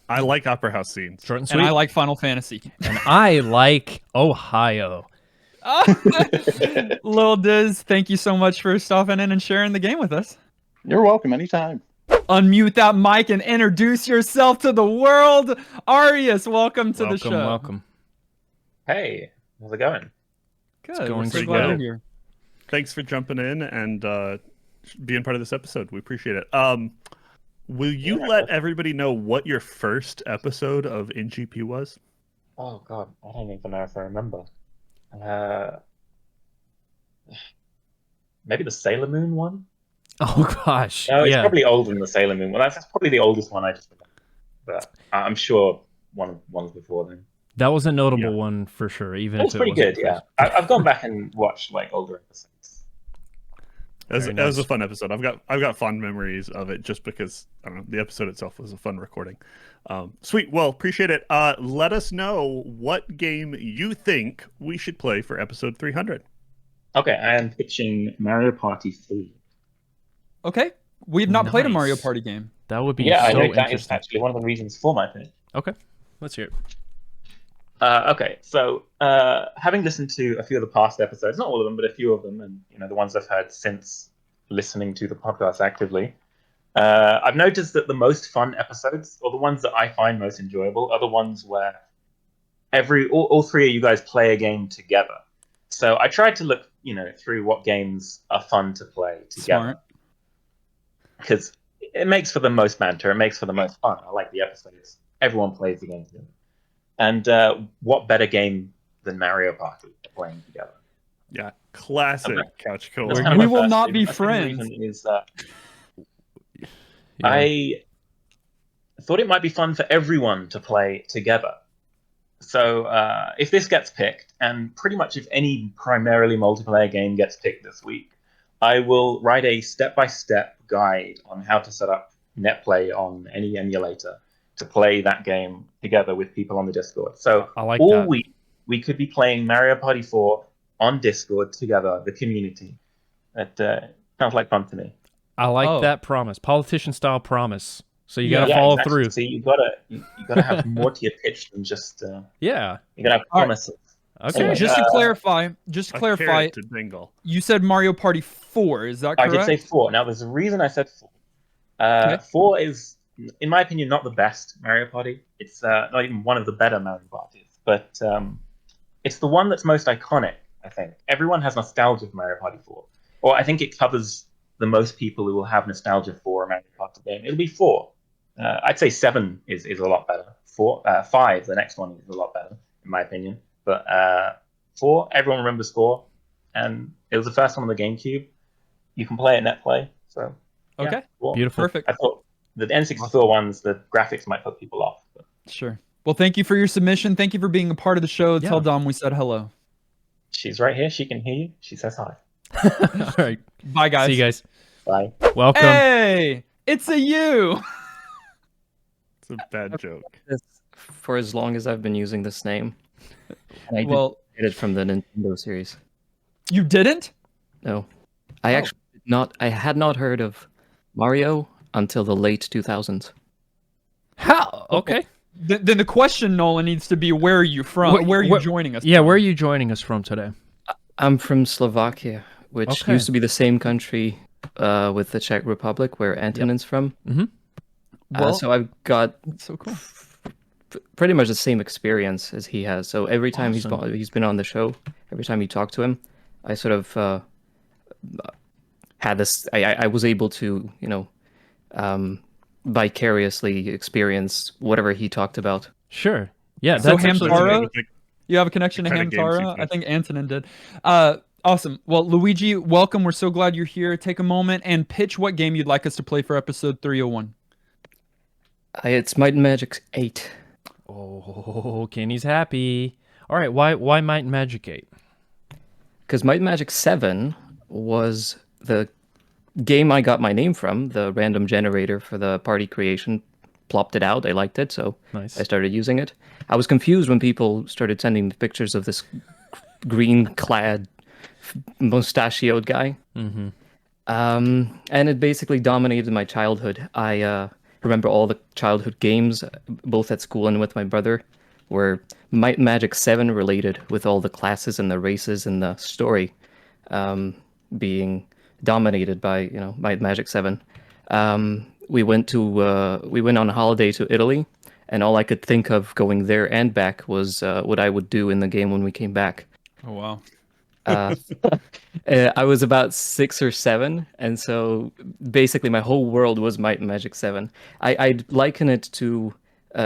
I like Opera House scenes. Short and sweet. And I like Final Fantasy. And I like Ohio. Lil Diz, thank you so much for stopping in and sharing the game with us. You're welcome anytime. Unmute that mic and introduce yourself to the world. Arius, welcome to the show. Welcome. Hey, how's it going? Good. It's going We're so pretty glad good. you're here. Thanks for jumping in and being part of this episode. We appreciate it. Will you let everybody know what your first episode of NGP was? Oh god, I don't even know if I remember. Maybe the Sailor Moon one? Oh gosh. No, it's yeah. probably older than the Sailor Moon one. That's probably the oldest one I just remember. But I'm sure one's before then. That was a notable one for sure. Even It's if pretty it good, wasn't yeah. I've gone back and watched like older episodes. That was a fun episode. I've got fond memories of it just because I don't know, the episode itself was a fun recording. Sweet. Well, appreciate it. Let us know what game you think we should play for episode 300. Okay, I am pitching Mario Party 3. Okay. We've not played a Nice. Mario Party game. That would be Yeah, I so think that is interesting. actually one of the reasons for my pick. Okay, let's hear it. Okay, so having listened to a few of the past episodes, not all of them, but a few of them, and the ones I've heard since listening to the podcast actively, I've noticed that the most fun episodes, or the ones that I find most enjoyable, are the ones where all three of you guys play a game together. So I tried to look, through what games are fun to play together. Smart. Because it makes for the most banter, it makes for the most fun. I like the episodes. Everyone plays the game together. And what better game than Mario Party playing together? Yeah, classic couch co-op. That's kind of We my will first not reason. be My second friends. reason is that Yeah. I thought it might be fun for everyone to play together. So if this gets picked, and pretty much if any primarily multiplayer game gets picked this week, I will write a step-by-step guide on how to set up NetPlay on any emulator to play that game together with people on the Discord. So I like all that. week we could be playing Mario Party 4 on Discord together, the community. It sounds like fun to me. I like Oh. that promise, politician style promise. So you Yeah. gotta follow exactly. through. See, you gotta have more to your pitch than just Yeah. you gotta have All right. promises. Okay. So, Just to uh, clarify, A carrot to dingle. you said Mario Party 4, is that I correct? did say 4. Now there's a reason I said 4. Okay. 4 is, in my opinion, not the best Mario Party. It's not even one of the better Mario Parties, but it's the one that's most iconic. I think everyone has nostalgia for Mario Party 4, or I think it covers the most people who will have nostalgia for a Mario Party game. It'll be 4. I'd say 7 is a lot better. 5, the next one, is a lot better in my opinion. But 4, everyone remembers 4, and it was the first one on the GameCube. You can play it NetPlay, so yeah, Okay. 4. Beautiful. Perfect. I thought the N64 ones, the graphics might put people off. But Sure. Well, thank you for your submission. Thank you for being a part of the show. Yeah. Tell Dom we said hello. she's right here. She can hear you. She says hi. All right. Bye, guys. See you guys. Bye. Welcome. Hey, it's a you. It's a bad joke. This for as long as I've been using this name. And I Well, did get it from the Nintendo series. you didn't? No. I actually did not. I had not heard of Mario until the late 2000s. How? Okay. Then the question, Nolan, needs to be where are you from? Where are you joining us Yeah, from? where are you joining us from today? I'm from Slovakia, which Okay. used to be the same country with the Czech Republic where Antonin's from. Well, So I've got that's so cool. pretty much the same experience as he has. So every time Awesome. he's been on the show, every time you talk to him, I sort of had this. I was able to vicariously experience whatever he talked about. Sure. Yeah, So that's actually Hamtaro, you have a connection to kind of games Hamtaro? you've I think Antonin did. Awesome. Well, Luigi, welcome. We're so glad you're here. Take a moment and pitch what game you'd like us to play for episode 301. It's Might and Magic 8. Oh, Kenny's happy. All right, why Might and Magic 8? Because Might and Magic 7 was the game I got my name from, the random generator for the party creation. Plopped it out. I liked it, so Nice. I started using it. I was confused when people started sending me pictures of this green-clad mustachioed guy. Mm-hmm. And it basically dominated my childhood. I remember all the childhood games, both at school and with my brother, were Might and Magic 7 related, with all the classes and the races and the story being dominated by Might and Magic 7. We went on a holiday to Italy, and all I could think of going there and back was what I would do in the game when we came back. Oh wow. I was about 6 or 7, and so basically my whole world was Might and Magic 7. I'd liken it to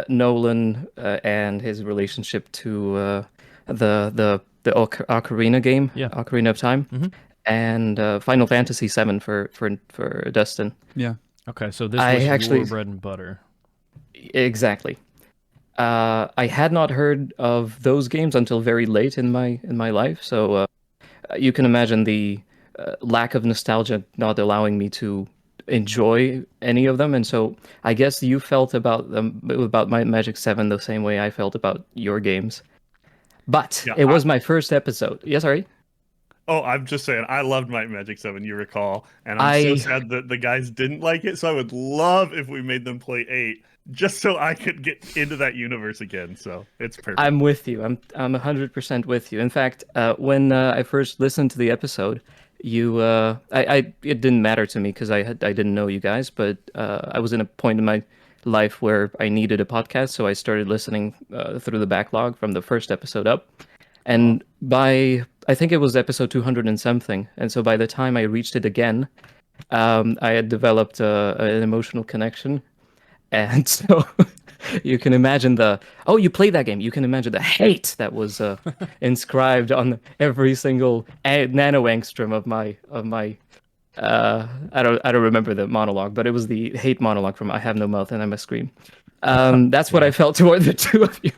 Nolan and his relationship to the Ocarina game, Ocarina of Time, and Final Fantasy 7 for Dustin. Yeah. Okay, so this was your bread and butter. Exactly. I had not heard of those games until very late in my life, so you can imagine the lack of nostalgia not allowing me to enjoy any of them. And so I guess you felt about Might and Magic 7 the same way I felt about your games. But it was my first episode. Yes, sorry? Oh, I'm just saying, I loved Might and Magic 7, you recall. And I'm so sad that the guys didn't like it, so I would love if we made them play 8, just so I could get into that universe again. So it's perfect. I'm with you. I'm 100% with you. In fact, when I first listened to the episode, it didn't matter to me because I didn't know you guys, but I was in a point in my life where I needed a podcast, so I started listening through the backlog from the first episode up. And I think it was episode 200 and something. And so by the time I reached it again, I had developed an emotional connection. And so you can imagine you played that game. You can imagine the hate that was inscribed on every single nano angstrom of my I don't remember the monologue, but it was the hate monologue from I Have No Mouth and I Must Scream. That's what I felt toward the two of you.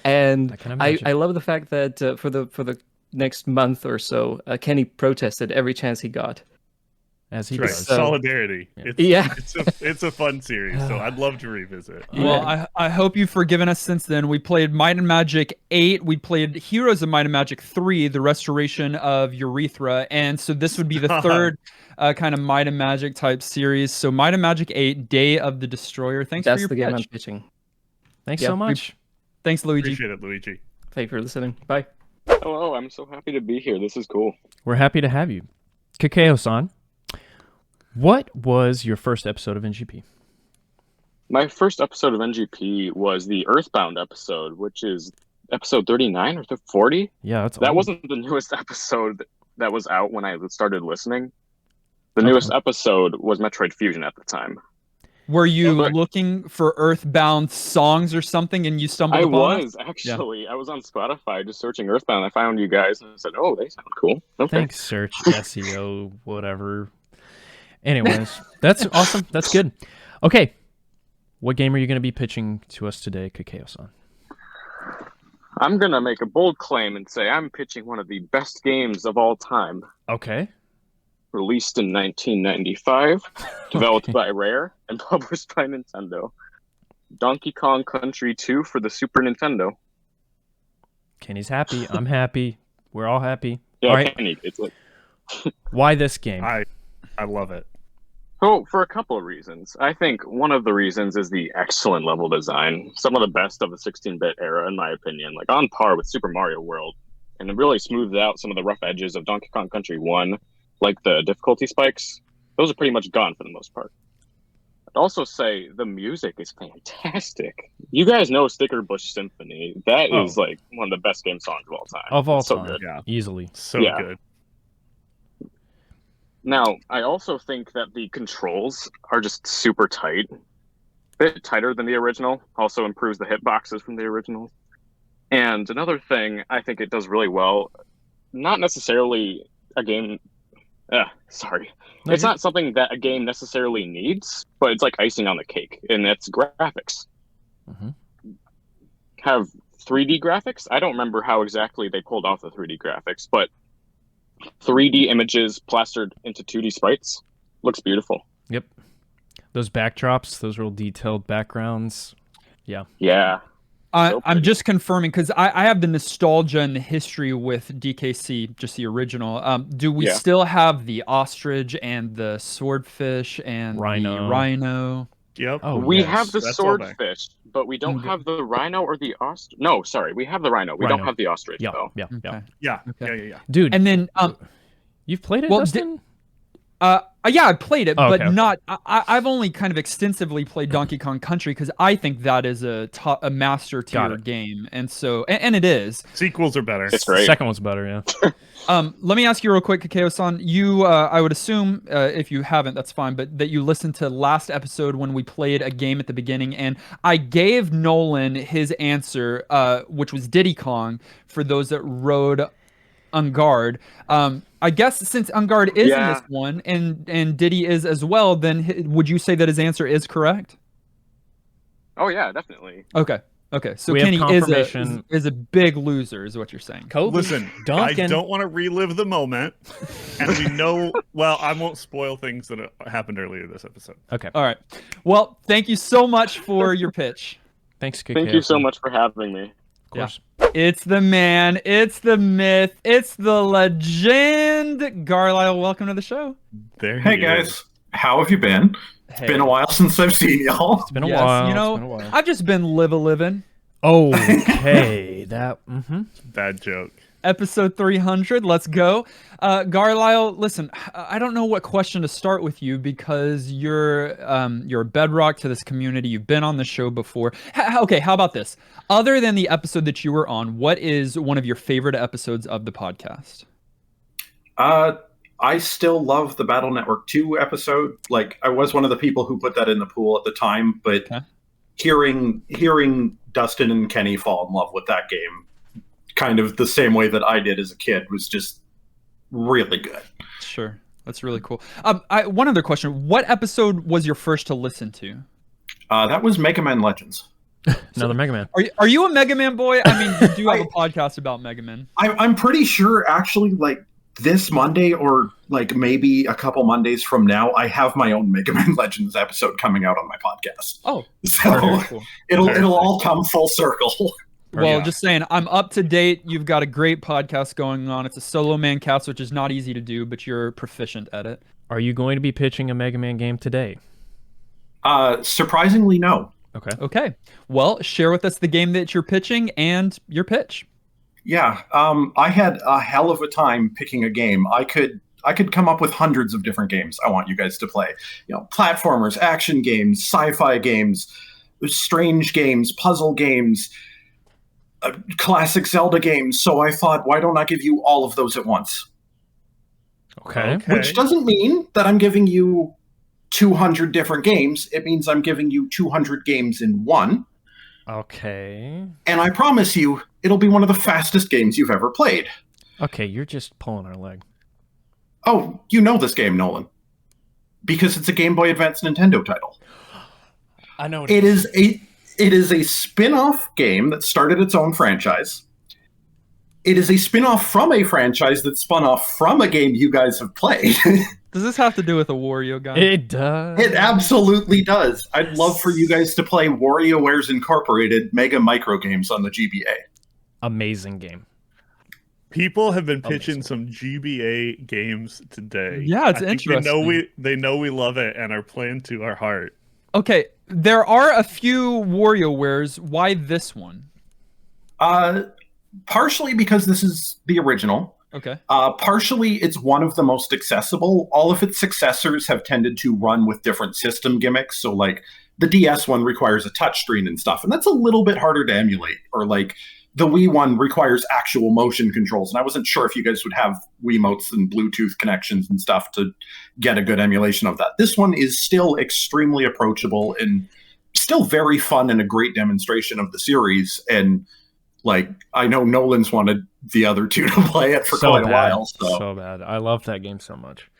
And I love the fact that for the next month or so, Kenny protested every chance he got. As he does. Solidarity. Yeah. It's a fun series, so I'd love to revisit. Well, I hope you've forgiven us since then. We played Might and Magic 8. We played Heroes of Might and Magic 3, the restoration of Urethra. And so this would be the third kind of Might and Magic type series. So Might and Magic 8, Day of the Destroyer. Thanks for your That's the game pitch. I'm pitching. Thanks so much. Thanks, Luigi. Appreciate it, Luigi. Thank you for listening. Bye. Hello, I'm so happy to be here. This is cool. We're happy to have you. Kakeo-san, what was your first episode of NGP? My first episode of NGP was the Earthbound episode, which is episode 39 or 40. Yeah, that wasn't the newest episode that was out when I started listening. The newest episode was Metroid Fusion at the time. Were you looking for Earthbound songs or something and you stumbled upon it? I was, actually. Yeah. I was on Spotify just searching Earthbound. I found you guys and I said, oh, they sound cool. Okay. Thanks, search, SEO, whatever. Anyways, that's awesome. That's good. Okay. What game are you going to be pitching to us today, Kakeo-san? I'm going to make a bold claim and say I'm pitching one of the best games of all time. Okay. Released in 1995, developed by Rare, and published by Nintendo. Donkey Kong Country 2 for the Super Nintendo. Kenny's happy. I'm happy. We're all happy. Yeah, all right. Kenny. It's like... Why this game? I love it. Oh, for a couple of reasons. I think one of the reasons is the excellent level design. Some of the best of the 16-bit era, in my opinion. Like, on par with Super Mario World. And it really smoothed out some of the rough edges of Donkey Kong Country 1. Like the difficulty spikes, those are pretty much gone for the most part. I'd also say the music is fantastic. You guys know Sticker Bush Symphony. That is like one of the best game songs of all time. Of all so time, good. Yeah. Easily. So good. Now, I also think that the controls are just super tight. A bit tighter than the original. Also improves the hitboxes from the original. And another thing I think it does really well, not necessarily a game... It's not something that a game necessarily needs, but it's like icing on the cake, and it's graphics. Mm-hmm. Have 3D graphics? I don't remember how exactly they pulled off the 3D graphics, but 3D images plastered into 2D sprites. Looks beautiful. Yep. Those backdrops, those real detailed backgrounds. Yeah. Yeah. I'm just confirming because I have the nostalgia and the history with DKC, just the original. Do we still have the ostrich and the swordfish and the rhino? Yep. Oh, we have the swordfish, but we don't have the rhino or the ostrich. No, sorry, we have the rhino. We don't have the ostrich though. Yeah. Dude, and then you've played it, Dustin? Yeah, I played it, but okay. not. I've only kind of extensively played Donkey Kong Country because I think that is a master tier game, and so and it is. Sequels are better. It's great. Second one's better, yeah. Let me ask you real quick, Kakeo-san. You, I would assume, if you haven't, that's fine, but that you listened to last episode when we played a game at the beginning, and I gave Nolan his answer, which was Diddy Kong, for those that rode Ungard. I guess since Ungard is in this one, and Diddy is as well, then would you say that his answer is correct? Oh yeah, definitely. Okay. So Kenny is a big loser, is what you're saying. Listen, Duncan. I don't want to relive the moment, and we know. Well, I won't spoil things that happened earlier this episode. Okay. All right. Well, thank you so much for your pitch. Thanks, Kakeo. Thank you so much for having me. Of course. It's the man, it's the myth, it's the legend. Garlisle, welcome to the show. Hey guys, how have you been? It's been a while since I've seen y'all. It's been a while. You know, I've just been living. Okay, that bad joke. Episode 300, let's go. Garlisle, listen, I don't know what question to start with you because you're a bedrock to this community. You've been on the show before. Okay, how about this? Other than the episode that you were on, what is one of your favorite episodes of the podcast? I still love the Battle Network 2 episode. Like, I was one of the people who put that in the pool at the time, but hearing Dustin and Kenny fall in love with that game kind of the same way that I did as a kid was just really good. Sure. That's really cool. One other question. What episode was your first to listen to? That was Mega Man Legends. Another Mega Man. Are you a Mega Man boy? I mean, you do have a podcast about Mega Man. I'm pretty sure, actually, like, this Monday or, like, maybe a couple Mondays from now, I have my own Mega Man Legends episode coming out on my podcast. Oh. So cool. It'll all come full circle. Well, just saying, I'm up to date. You've got a great podcast going on. It's a solo man cast, which is not easy to do, but you're proficient at it. Are you going to be pitching a Mega Man game today? Surprisingly, no. Okay. Well, share with us the game that you're pitching and your pitch. Yeah. I had a hell of a time picking a game. I could come up with hundreds of different games I want you guys to play. You know, platformers, action games, sci-fi games, strange games, puzzle games, classic Zelda games. So I thought, why don't I give you all of those at once? Okay. Which doesn't mean that I'm giving you 200 different games. It means I'm giving you 200 games in one. Okay. And I promise you, it'll be one of the fastest games you've ever played. Okay, you're just pulling our leg. Oh, you know this game, Nolan. Because it's a Game Boy Advance Nintendo title. I know it is. It is a spin-off game that started its own franchise. It is a spin-off from a franchise that spun off from a game you guys have played. Does this have to do with a Wario guy? It does. It absolutely does. I'd love for you guys to play Wario Ware's Incorporated Mega Micro Games on the GBA. Amazing game. People have been pitching some GBA games today. Yeah, it's interesting. They know we love it and are playing to our heart. Okay, there are a few Wario Wares. Why this one? Partially because this is the original. Okay. Partially, it's one of the most accessible. All of its successors have tended to run with different system gimmicks. So, like, the DS one requires a touchscreen and stuff, and that's a little bit harder to emulate. Or, like, the Wii one requires actual motion controls, and I wasn't sure if you guys would have Wiimotes and Bluetooth connections and stuff to get a good emulation of that. This one is still extremely approachable and still very fun and a great demonstration of the series. And, like, I know Nolan's wanted the other two to play it for quite a while. So bad. I love that game so much.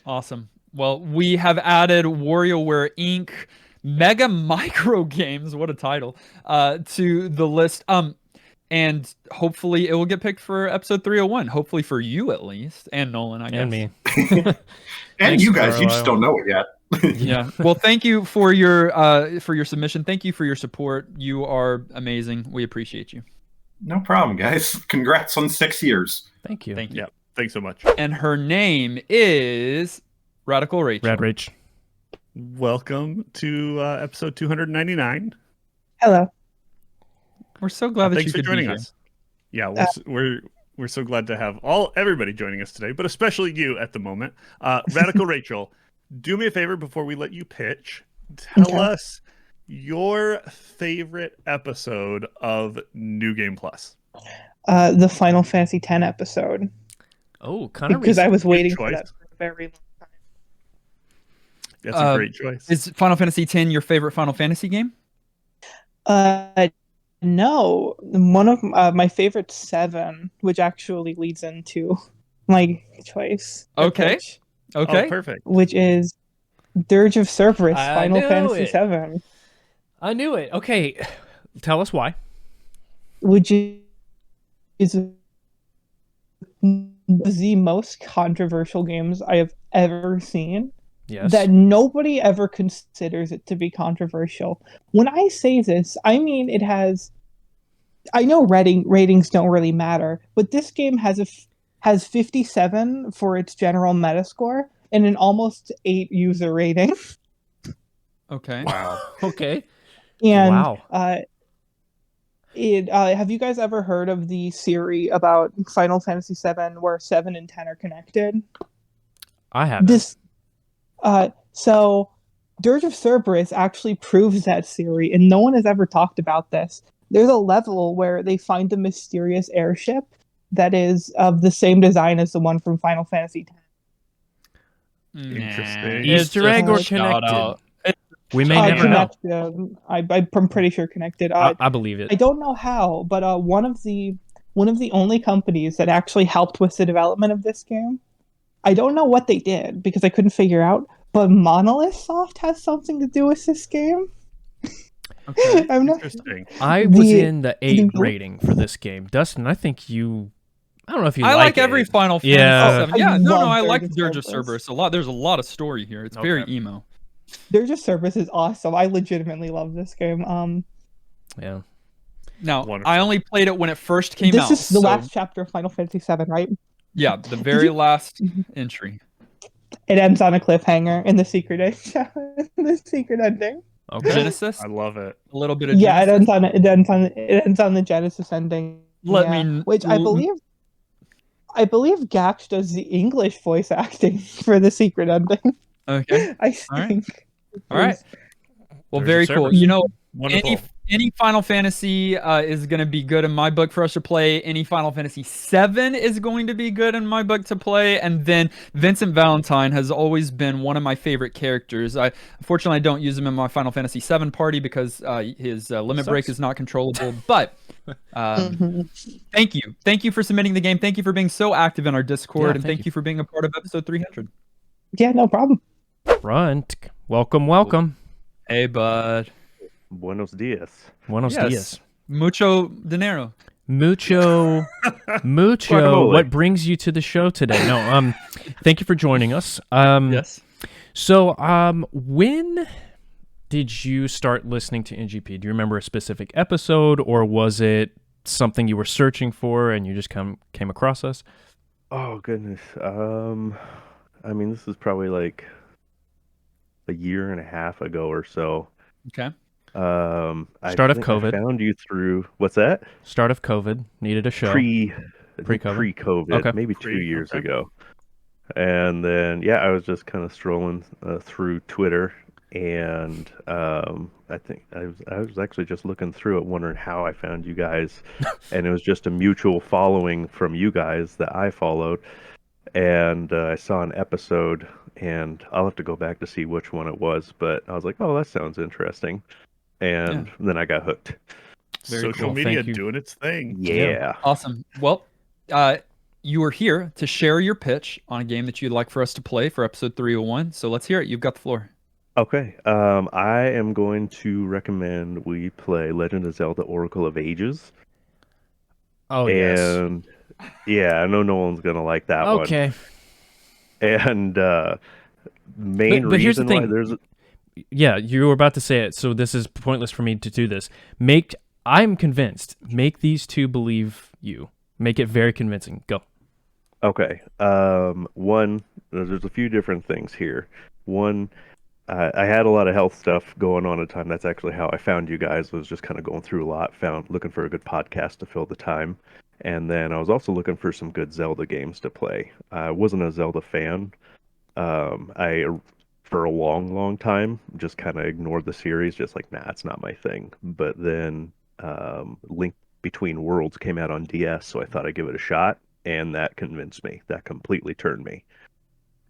Awesome. Well, we have added WarioWare Inc. Mega Micro Games, what a title, to the list. And hopefully it will get picked for episode 301. Hopefully for you at least, and Nolan, I guess. And me. And you guys, you just don't know it yet. Yeah. Well, thank you for your submission. Thank you for your support. You are amazing. We appreciate you. No problem, guys. Congrats on 6 years. Thank you. Thank you. Yeah. Thanks so much. And her name is Radical Rachel. Rad Rach. Welcome to episode 299. Hello. We're so glad that thanks you for could joining be us. Yeah, we're so glad to have everybody joining us today, but especially you at the moment. Radical Rachel, do me a favor before we let you pitch. Tell us your favorite episode of New Game Plus. The Final Fantasy X episode. Oh, kind of because I was waiting for that for a very long time. That's a great choice. Is Final Fantasy X your favorite Final Fantasy game? No, one of my favorite 7, which actually leads into my choice. Okay. Okay. Oh, perfect. Which is Dirge of Cerberus, I Final knew Fantasy it. VII. I knew it. Okay, tell us why. Which is the most controversial games I have ever seen. Yes. That nobody ever considers it to be controversial. When I say this, I mean it has. I know ratings don't really matter, but this game has 57 for its general Metascore and an almost 8 user rating. Okay. Wow. Okay. And wow. Have you guys ever heard of the theory about Final Fantasy VII where 7 and 10 are connected? I haven't. So Dirge of Cerberus actually proves that theory, and no one has ever talked about this. There's a level where they find a mysterious airship that is of the same design as the one from Final Fantasy X. Interesting. Easter egg or connected? We may never know. I'm pretty sure connected. I believe it. I don't know how, but one of the only companies that actually helped with the development of this game, I don't know what they did because I couldn't figure out, but Monolith Soft has something to do with this game. Okay. I'm not. Interesting. I was in the 8 rating for this game. Dustin, I think you. I don't know if you. I like it. every Final Fantasy. Yeah. Yeah. No. I Dirge like of Dirge of Cerberus. Cerberus a lot. There's a lot of story here. It's very emo. Dirge of Cerberus is awesome. I legitimately love this game. Yeah. Now, Wonderful. I only played it when it first came out. This is the last chapter of Final Fantasy VII, right? Yeah, the very last entry. It ends on a cliffhanger in the secret the secret ending. Okay. Genesis. I love it. A little bit of Yeah, Genesis. it ends on the Genesis ending. Which I believe Gax does the English voice acting for the secret ending. Okay. I All right. think. All right. Well, There's very your cool. Cerberus. You know, Wonderful. any Final Fantasy is going to be good in my book for us to play. Any Final Fantasy VII is going to be good in my book to play. And then Vincent Valentine has always been one of my favorite characters. Unfortunately, I don't use him in my Final Fantasy VII party because his limit break is not controllable. But thank you for submitting the game. Thank you for being so active in our Discord, and thank you for being a part of episode 300. Yeah, no problem. Runt. Welcome. Hey, bud. Buenos dias. Buenos dias. Mucho dinero. Mucho. Guacamole. What brings you to the show today? No, thank you for joining us. Yes. So, when did you start listening to NGP? Do you remember a specific episode, or was it something you were searching for and you just came across us? Oh goodness. I mean, this is probably like a year and a half ago or so. Okay. Start of COVID. I found you through what's that? Start of COVID. Needed a show. Pre-COVID. Okay. Maybe 2 years ago. And then I was just kind of strolling through Twitter, and I think I was actually just looking through it, wondering how I found you guys, and it was just a mutual following from you guys that I followed, and I saw an episode, and I'll have to go back to see which one it was, but I was like, oh, that sounds interesting, and then I got hooked. Social media doing its thing. Yeah. Awesome. Well, you are here to share your pitch on a game that you'd like for us to play for episode 301. So let's hear it. You've got the floor. Okay. I am going to recommend we play Legend of Zelda Oracle of Ages. Oh, and I know no one's going to like that one. Okay. And But here's the thing. Yeah, you were about to say it, so this is pointless for me to do this. I'm convinced. Make these two believe you. Make it very convincing. Go. Okay. One, there's a few different things here. One, I had a lot of health stuff going on at the time. That's actually how I found you guys. Was just kind of going through a lot, looking for a good podcast to fill the time. And then I was also looking for some good Zelda games to play. I wasn't a Zelda fan. For a long, long time, just kind of ignored the series, just like, nah, it's not my thing. But then Link Between Worlds came out on DS, so I thought I'd give it a shot, and that convinced me. That completely turned me.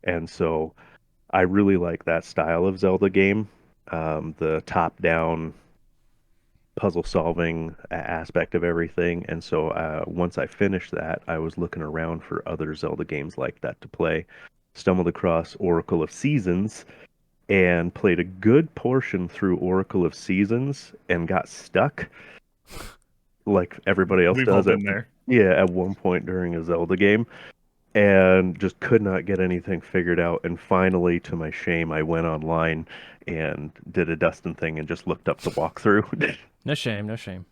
And so I really like that style of Zelda game, the top-down puzzle-solving aspect of everything. And so once I finished that, I was looking around for other Zelda games like that to play. Stumbled across Oracle of Seasons and played a good portion through Oracle of Seasons and got stuck like everybody else We've all does. been there. Yeah, at one point during a Zelda game, and just could not get anything figured out. And finally, to my shame, I went online and did a Dustin thing and just looked up the walkthrough. No shame, no shame.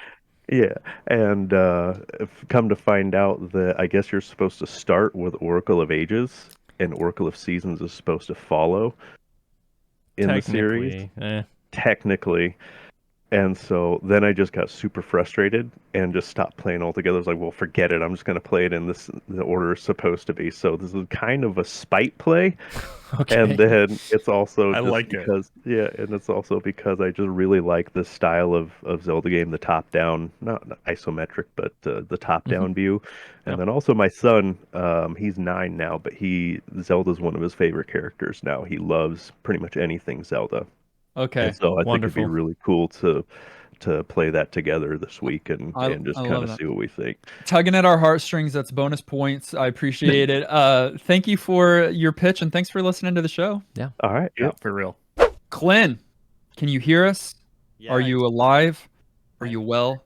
Yeah, and come to find out that I guess you're supposed to start with Oracle of Ages, and Oracle of Seasons is supposed to follow in the series. Technically. And so then I just got super frustrated and just stopped playing altogether. I was like, well, forget it. I'm just going to play it in the order it's supposed to be. So this is kind of a spite play. Okay. And then it's also I like it. Yeah, and it's also because I just really like this style of Zelda game, the top-down, not isometric, but the top-down view. And then also my son, he's 9 now, but Zelda's one of his favorite characters now. He loves pretty much anything Zelda. Okay. And so I think it'd be Wonderful. really cool to play that together this week and just I kind love of that. see what we think. Tugging at our heartstrings, that's bonus points. I appreciate it. Thank you for your pitch, and thanks for listening to the show. Yeah. All right. Yeah, for real. Clint, can you hear us? Yeah, Are you alive? Are you well?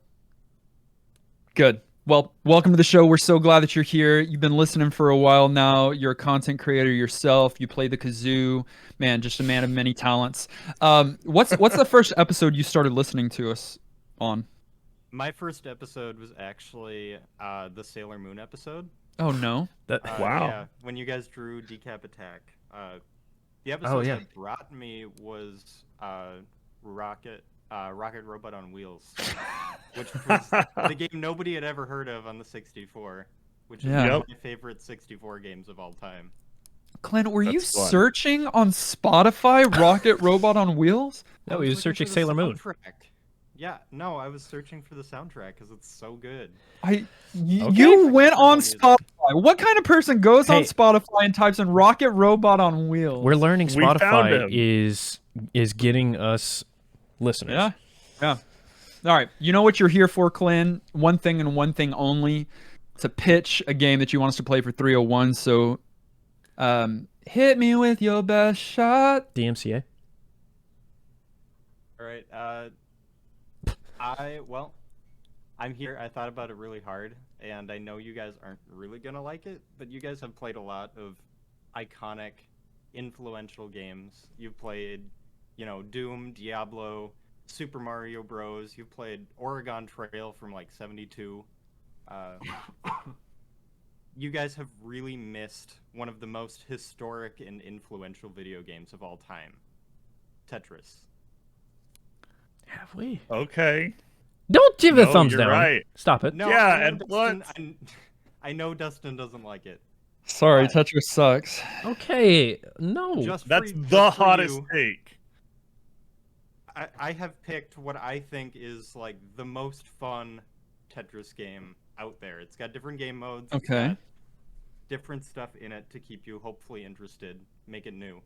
Good. Well, welcome to the show. We're so glad that you're here. You've been listening for a while now. You're a content creator yourself. You play the kazoo. Man, just a man of many talents. What's the first episode you started listening to us on? My first episode was actually the Sailor Moon episode. Oh, no. Wow. Yeah, when you guys drew Decap Attack. The episode yeah. that brought me was Rocket Robot on Wheels, which was the game nobody had ever heard of on the 64, which is one of my favorite 64 games of all time. Clint, were you That's fun. searching on Spotify Rocket Robot on Wheels? No, I he was looking searching for the Sailor Moon. soundtrack. Yeah, no, I was searching for the soundtrack because it's so good. You went on Spotify. What kind of person goes on Hey. Spotify and types in Rocket Robot on Wheels? We're learning We found Spotify him. is getting us listeners. Yeah. Yeah. All right. You know what you're here for, Clint? One thing and one thing only. To pitch a game that you want us to play for 301. So hit me with your best shot. DMCA. All right. I'm here. I thought about it really hard, and I know you guys aren't really gonna like it, but you guys have played a lot of iconic, influential games. You've played, Doom, Diablo, Super Mario Bros. You've played Oregon Trail from like '72. You guys have really missed one of the most historic and influential video games of all time, Tetris. Have we? Okay. Don't give a No, thumbs you're down. right. Stop it. No, Yeah, I know and Dustin, I know Dustin doesn't like it. Sorry, What? Tetris sucks. Okay. No. That's for the hottest you, take. I have picked what I think is like the most fun Tetris game out there. It's got different game modes. It's Okay. got different stuff in it to keep you hopefully interested, make it new.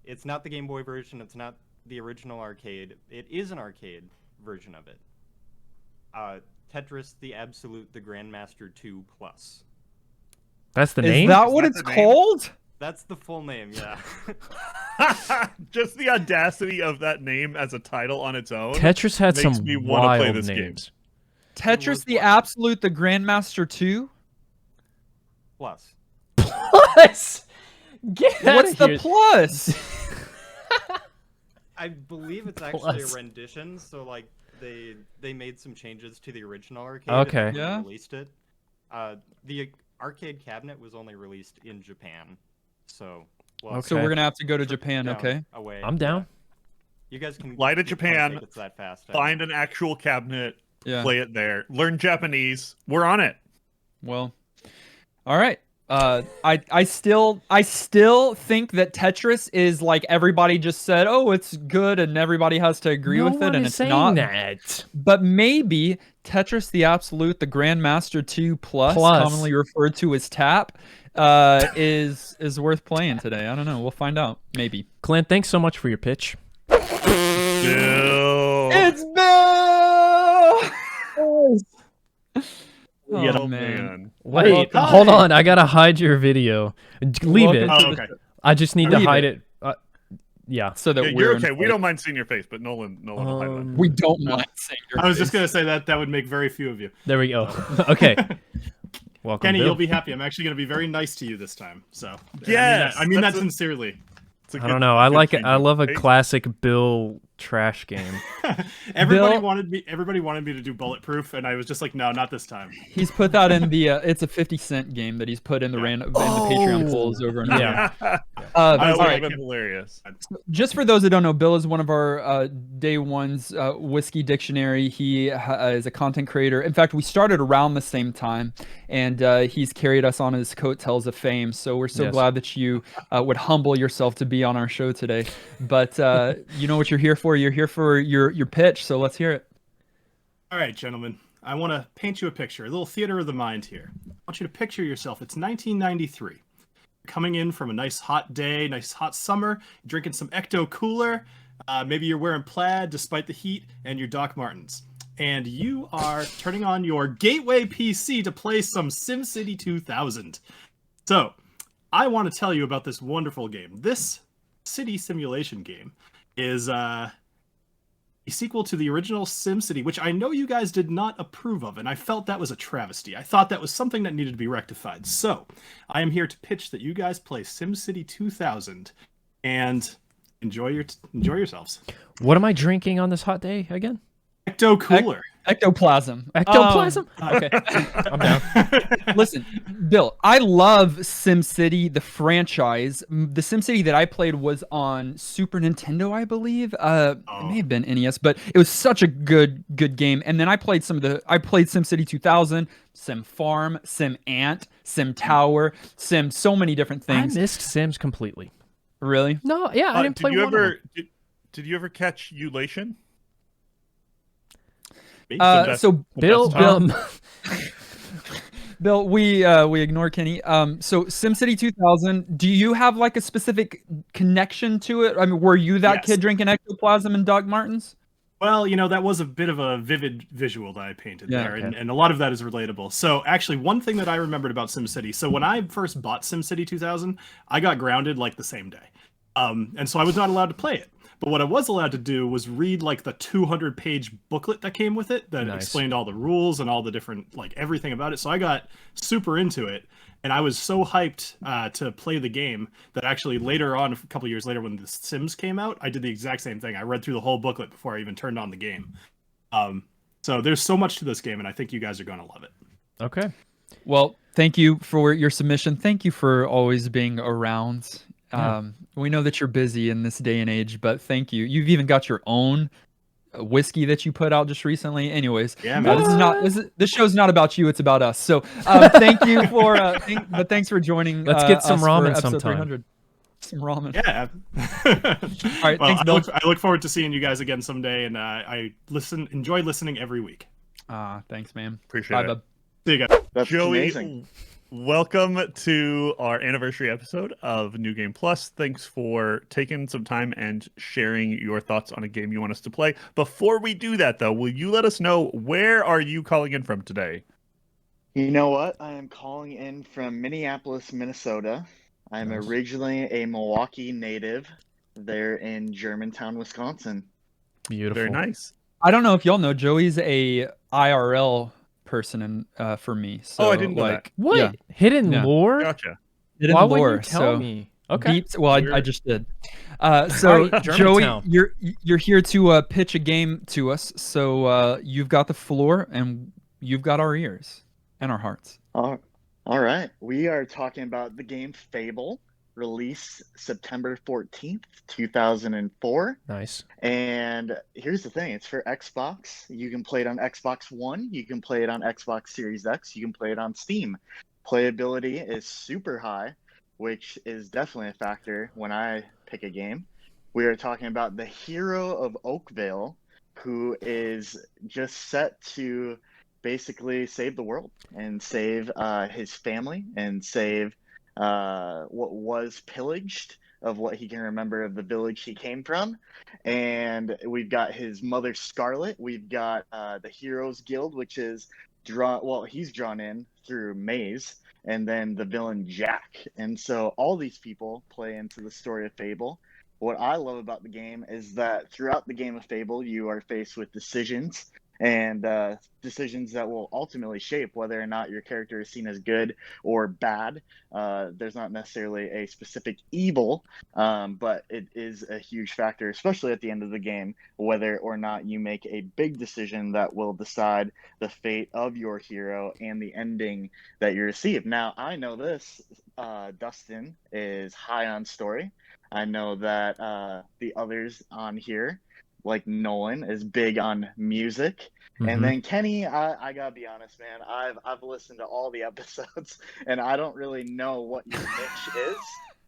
It's not the Game Boy version. It's not the original arcade. It is an arcade version of it. Tetris, the Absolute, the Grandmaster 2 Plus. That's the Is name? that what that it's the name? called? That's the full name, yeah. Just the audacity of that name as a title on its own. Tetris had makes some me wanna play wild this game. names. Tetris the Absolute, the Grandmaster 2? Plus. Plus. What's the plus? I believe it's actually a rendition, so like they made some changes to the original arcade. Okay. And Yeah. released it. The arcade cabinet was only released in Japan, so. Well, So we're gonna have to go to Japan. down, Okay. Away. I'm down. You guys can Fly to you can't Japan, think it's that fast. find an actual cabinet, Yeah. play it there, learn Japanese. We're on it. Well, all right. I still think that Tetris is like everybody just said, oh, it's good, and everybody has to agree with it, and it's not. That. But maybe Tetris the Absolute, the Grandmaster 2 Plus, commonly referred to as TAP, is worth playing today. I don't know. We'll find out. Maybe. Clint, thanks so much for your pitch. Bill. It's Bill. Oh, man. Wait, hold on. I gotta hide your video. Leave it. Oh, okay. I just need to hide it. Yeah. So that you're okay. We don't mind seeing your face, but Nolan will hide it. We don't mind seeing your face. I was just gonna say that would make very few of you. There we go. Okay. Welcome, Kenny, Bill. you'll be happy. I'm actually gonna be very nice to you this time. So Yes, I mean that sincerely. I don't know. I love a classic Bill trash game. Everybody wanted me to do Bulletproof, and I was just like, no, not this time. He's put that in the. It's a 50-cent game that he's put in the in the Patreon polls over and over. I all would right. have been hilarious. Just for those that don't know, Bill is one of our day one's whiskey dictionary. He is a content creator. In fact, we started around the same time, and he's carried us on his coattails of fame. So we're so glad that you would humble yourself to be on our show today. But you know what you're here for. You're here for your pitch. So let's hear it. All right, gentlemen. I want to paint you a picture, a little theater of the mind here. I want you to picture yourself. It's 1993. Coming in from a nice hot day, nice hot summer, drinking some Ecto Cooler. Maybe you're wearing plaid despite the heat and your Doc Martens. And you are turning on your gateway PC to play some SimCity 2000. So, I want to tell you about this wonderful game. This city simulation game is a sequel to the original SimCity, which I know you guys did not approve of, and I felt that was a travesty. I thought that was something that needed to be rectified. So, I am here to pitch that you guys play SimCity 2000 and enjoy yourselves. What am I drinking on this hot day again? Ecto Cooler. Ectoplasm. Ectoplasm? Okay. I'm down. Listen, Bill, I love SimCity, the franchise. The SimCity that I played was on Super Nintendo, I believe. It may have been NES, but it was such a good game. And then I played SimCity 2000, Sim Farm, Sim Ant, Sim Tower, so many different things. I missed Sims completely. Really? No, yeah, I didn't play one of them. Did you ever catch Ulation? So Bill, we ignore Kenny. So SimCity 2000, do you have like a specific connection to it? I mean, were you that kid drinking Ectoplasm and Doc Martens? Well, that was a bit of a vivid visual that I painted there, and a lot of that is relatable. So actually, one thing that I remembered about SimCity, so when I first bought SimCity 2000, I got grounded like the same day. And so I was not allowed to play it. But what I was allowed to do was read like the 200-page booklet that came with it that explained all the rules and all the different, like everything about it. So I got super into it, and I was so hyped to play the game that actually later on, a couple years later when The Sims came out, I did the exact same thing. I read through the whole booklet before I even turned on the game. So there's so much to this game, and I think you guys are going to love it. Okay. Well, thank you for your submission. Thank you for always being around. We know that you're busy in this day and age, but thank you. You've even got your own whiskey that you put out just recently. Anyways, this show's not about you; it's about us. So, thank you for. Thanks for joining. Let's get some ramen episode sometime. 300. Some ramen. Yeah. All right. Well, Thanks, Bill. I look forward to seeing you guys again someday, and I enjoy listening every week. Thanks, man. Appreciate it. Bub. See you guys. That's Joey, amazing. Welcome to our anniversary episode of New Game Plus. Thanks for taking some time and sharing your thoughts on a game you want us to play. Before we do that, though, will you let us know where are you calling in from today? You know what? I am calling in from Minneapolis, Minnesota. I'm originally a Milwaukee native there in Germantown, Wisconsin. Beautiful. Very nice. I don't know if y'all know, Joey's a IRL person for me. So, I didn't know that. What? Yeah. Hidden Yeah. lore? Gotcha. Hidden Why lore, wouldn't you tell me? Okay. Beeps. Well, I just did. So right, Joey, Germantown. you're here to pitch a game to us. So you've got the floor, and you've got our ears and our hearts. All right. We are talking about the game Fable, released September 14th, 2004. Nice. And here's the thing, it's for Xbox. You can play it on Xbox One. You can play it on Xbox Series X. You can play it on Steam. Playability is super high, which is definitely a factor when I pick a game. We are talking about the hero of Oakville, who is just set to basically save the world and save his family and save what was pillaged of what he can remember of the village he came from. And we've got his mother Scarlet. We've got the Heroes Guild, which is he's drawn in through Maze, and then the villain Jack. And so all these people play into the story of Fable. What I love about the game is that throughout the game of Fable, you are faced with decisions, and decisions that will ultimately shape whether or not your character is seen as good or bad. There's not necessarily a specific evil, but it is a huge factor, especially at the end of the game, whether or not you make a big decision that will decide the fate of your hero and the ending that you receive. Now, I know this, Dustin is high on story. I know that the others on here, like Nolan, is big on music. And then Kenny, I gotta be honest, man, I've listened to all the episodes, and I don't really know what your niche is,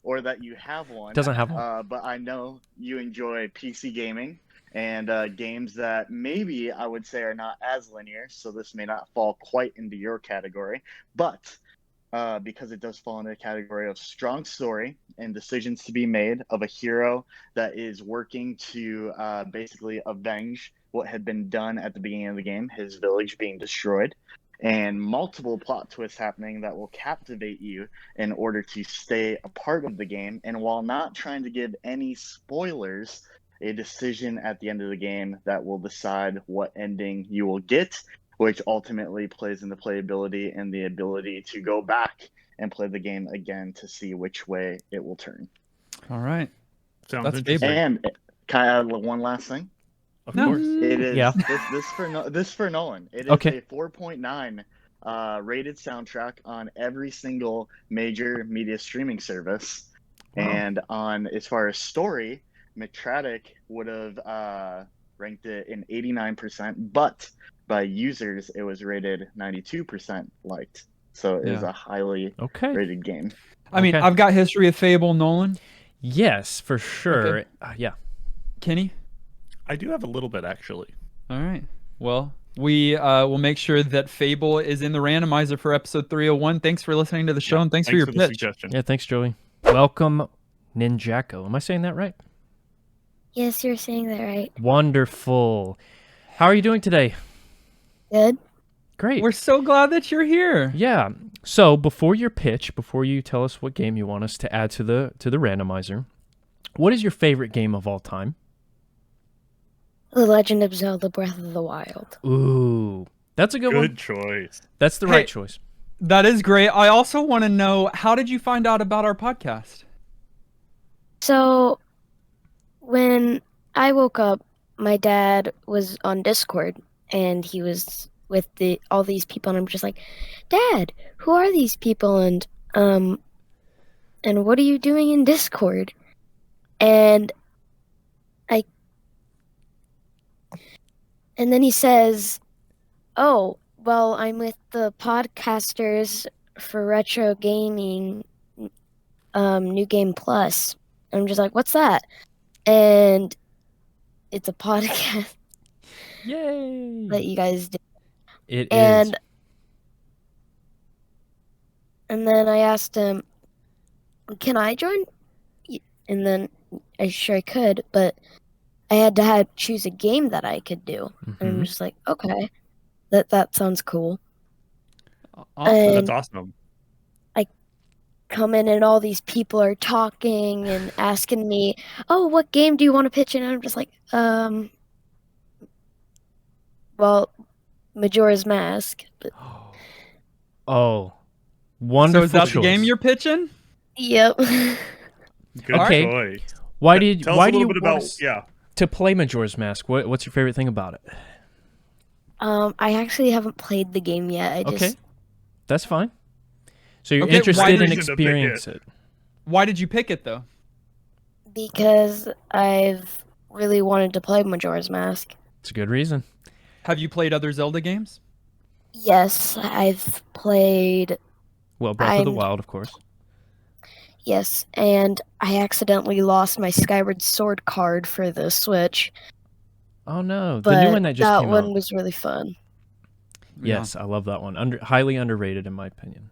or that you have one. Doesn't have one. But I know you enjoy PC gaming and games that maybe I would say are not as linear, so this may not fall quite into your category, but because it does fall into the category of strong story and decisions to be made of a hero that is working to basically avenge what had been done at the beginning of the game, his village being destroyed, and multiple plot twists happening that will captivate you in order to stay a part of the game. And while not trying to give any spoilers, a decision at the end of the game that will decide what ending you will get, which ultimately plays into playability and the ability to go back and play the game again to see which way it will turn. All right. Sounds interesting. And can I add one last thing? Of course. It is Yeah. this for Nolan. It is Okay. a 4.9 rated soundtrack on every single major media streaming service. Wow. And on as far as story, Metratic would have ranked it in 89%, but by users it was rated 92% liked. So it is a highly rated game. I mean, I've got history of Fable, Nolan. Yes, for sure. Okay. Yeah. Kenny? I do have a little bit, actually. All right. Well, we will make sure that Fable is in the randomizer for episode 301. Thanks for listening to the show, and thanks for your the pitch. suggestion. Yeah, thanks, Joey. Welcome, Ninjago. Am I saying that right? Yes, you're saying that right. Wonderful. How are you doing today? Good. Great. We're so glad that you're here. Yeah. So before your pitch, before you tell us what game you want us to add to the randomizer, what is your favorite game of all time? The Legend of Zelda: Breath of the Wild. Ooh, that's a good one. Good choice. That's the right choice. That is great. I also want to know, how did you find out about our podcast? So, when I woke up, my dad was on Discord, and he was with all these people, and I'm just like, Dad, who are these people, and what are you doing in Discord? And then he says, oh, well, I'm with the podcasters for Retro Gaming, New Game Plus. I'm just like, what's that? And it's a podcast. Yay! That you guys do. It is. is. And then I asked him, can I join? And then I could, but I had to choose a game that I could do. And I'm just like, okay, that sounds cool. That's awesome. I come in and all these people are talking and asking me, oh, what game do you want to pitch in? And I'm just like, well, Majora's Mask. But... Oh, wonderful So is that choice. the game you're pitching? Yep. Good Okay. choice. Why did Tell us why a do you little bit want about us yeah. to play Majora's Mask? What's your favorite thing about it? I actually haven't played the game yet. I Okay, just that's fine. So you're Okay, why interested in reason to pick experience it? it. Why did you pick it though? because I've really wanted to play Majora's Mask. It's a good reason. Have you played other Zelda games? Yes, I've played. Well, Breath of the I'm- Wild, of course. Yes, and I accidentally lost my Skyward Sword card for the Switch. Oh no, But the new one that just came one out. was really fun. Yes, I love that one. Highly underrated in my opinion.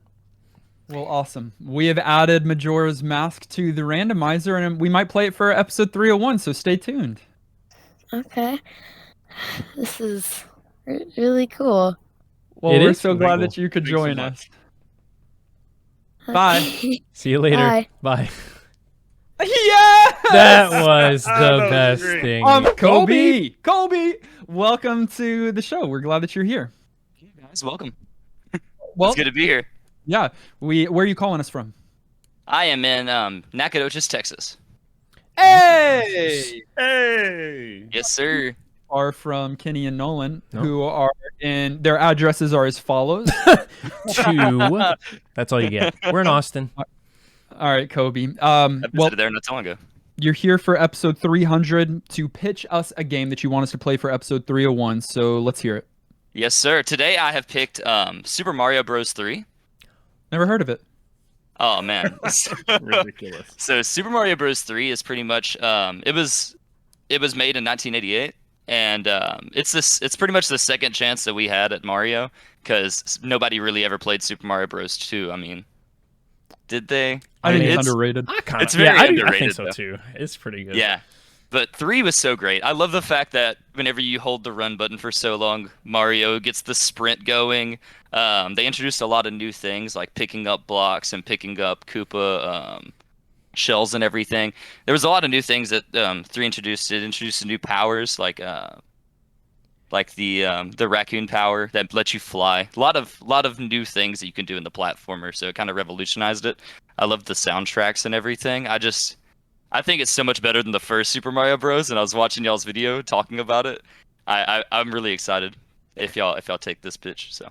Well, awesome. We have added Majora's Mask to the randomizer, and we might play it for episode 301, so stay tuned. Okay. This is really cool. Well, we're so glad that you could join us. Bye. See you later. Bye. Bye. Yes! That was the That was best great. thing. Colby, welcome to the show. We're glad that you're here. Guys, welcome. Well, It's good to be here. Yeah. Where are you calling us from? I am in Nacogdoches, Texas. Hey! Hey! Yes, sir. Are from Kenny and Nolan, who are in their addresses are as follows. 2. That's all you get. We're in Austin. All right, Kobe. I Well, visited there not too long ago. you're here for episode 300 to pitch us a game that you want us to play for episode 301. So let's hear it. Yes, sir. Today I have picked Super Mario Bros. 3. Never heard of it. Oh man, ridiculous. So Super Mario Bros. 3 is pretty much it was made in 1988, and it's pretty much the second chance that we had at Mario because nobody really ever played Super Mario Bros. 2. I mean, did they? I think it's underrated. It's very underrated. I think so though. too. It's pretty good. Yeah. But 3 was so great. I love the fact that whenever you hold the run button for so long, Mario gets the sprint going. They introduced a lot of new things like picking up blocks and picking up Koopa shells and everything. There was a lot of new things that 3 introduced. It introduced new powers like the raccoon power that lets you fly. A lot of new things that you can do in the platformer. So it kind of revolutionized it. I love the soundtracks and everything. I think it's so much better than the first Super Mario Bros. And I was watching y'all's video talking about it. I'm really excited if y'all take this pitch. So,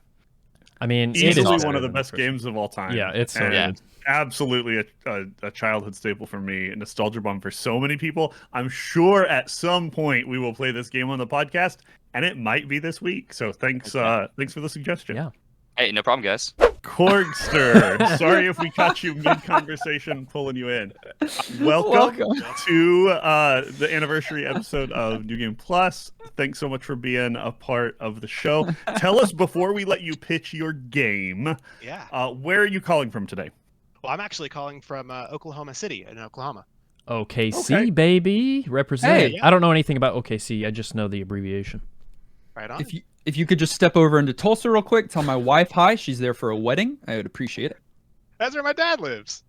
I mean, easily one of the best games of all time. Yeah, it's so and good. Absolutely a childhood staple for me, a nostalgia bomb for so many people. I'm sure at some point we will play this game on the podcast, and it might be this week. So thanks for the suggestion. Yeah. Hey, no problem, guys. Corgster, sorry if we caught you mid-conversation pulling you in. Welcome to the anniversary episode of New Game Plus. Thanks so much for being a part of the show. Tell us, before we let you pitch your game, where are you calling from today? Well, I'm actually calling from Oklahoma City in Oklahoma. OKC, baby. Represent. Hey. I don't know anything about OKC. I just know the abbreviation. Right on. If you could just step over into Tulsa real quick, tell my wife hi. She's there for a wedding. I would appreciate it. That's where my dad lives.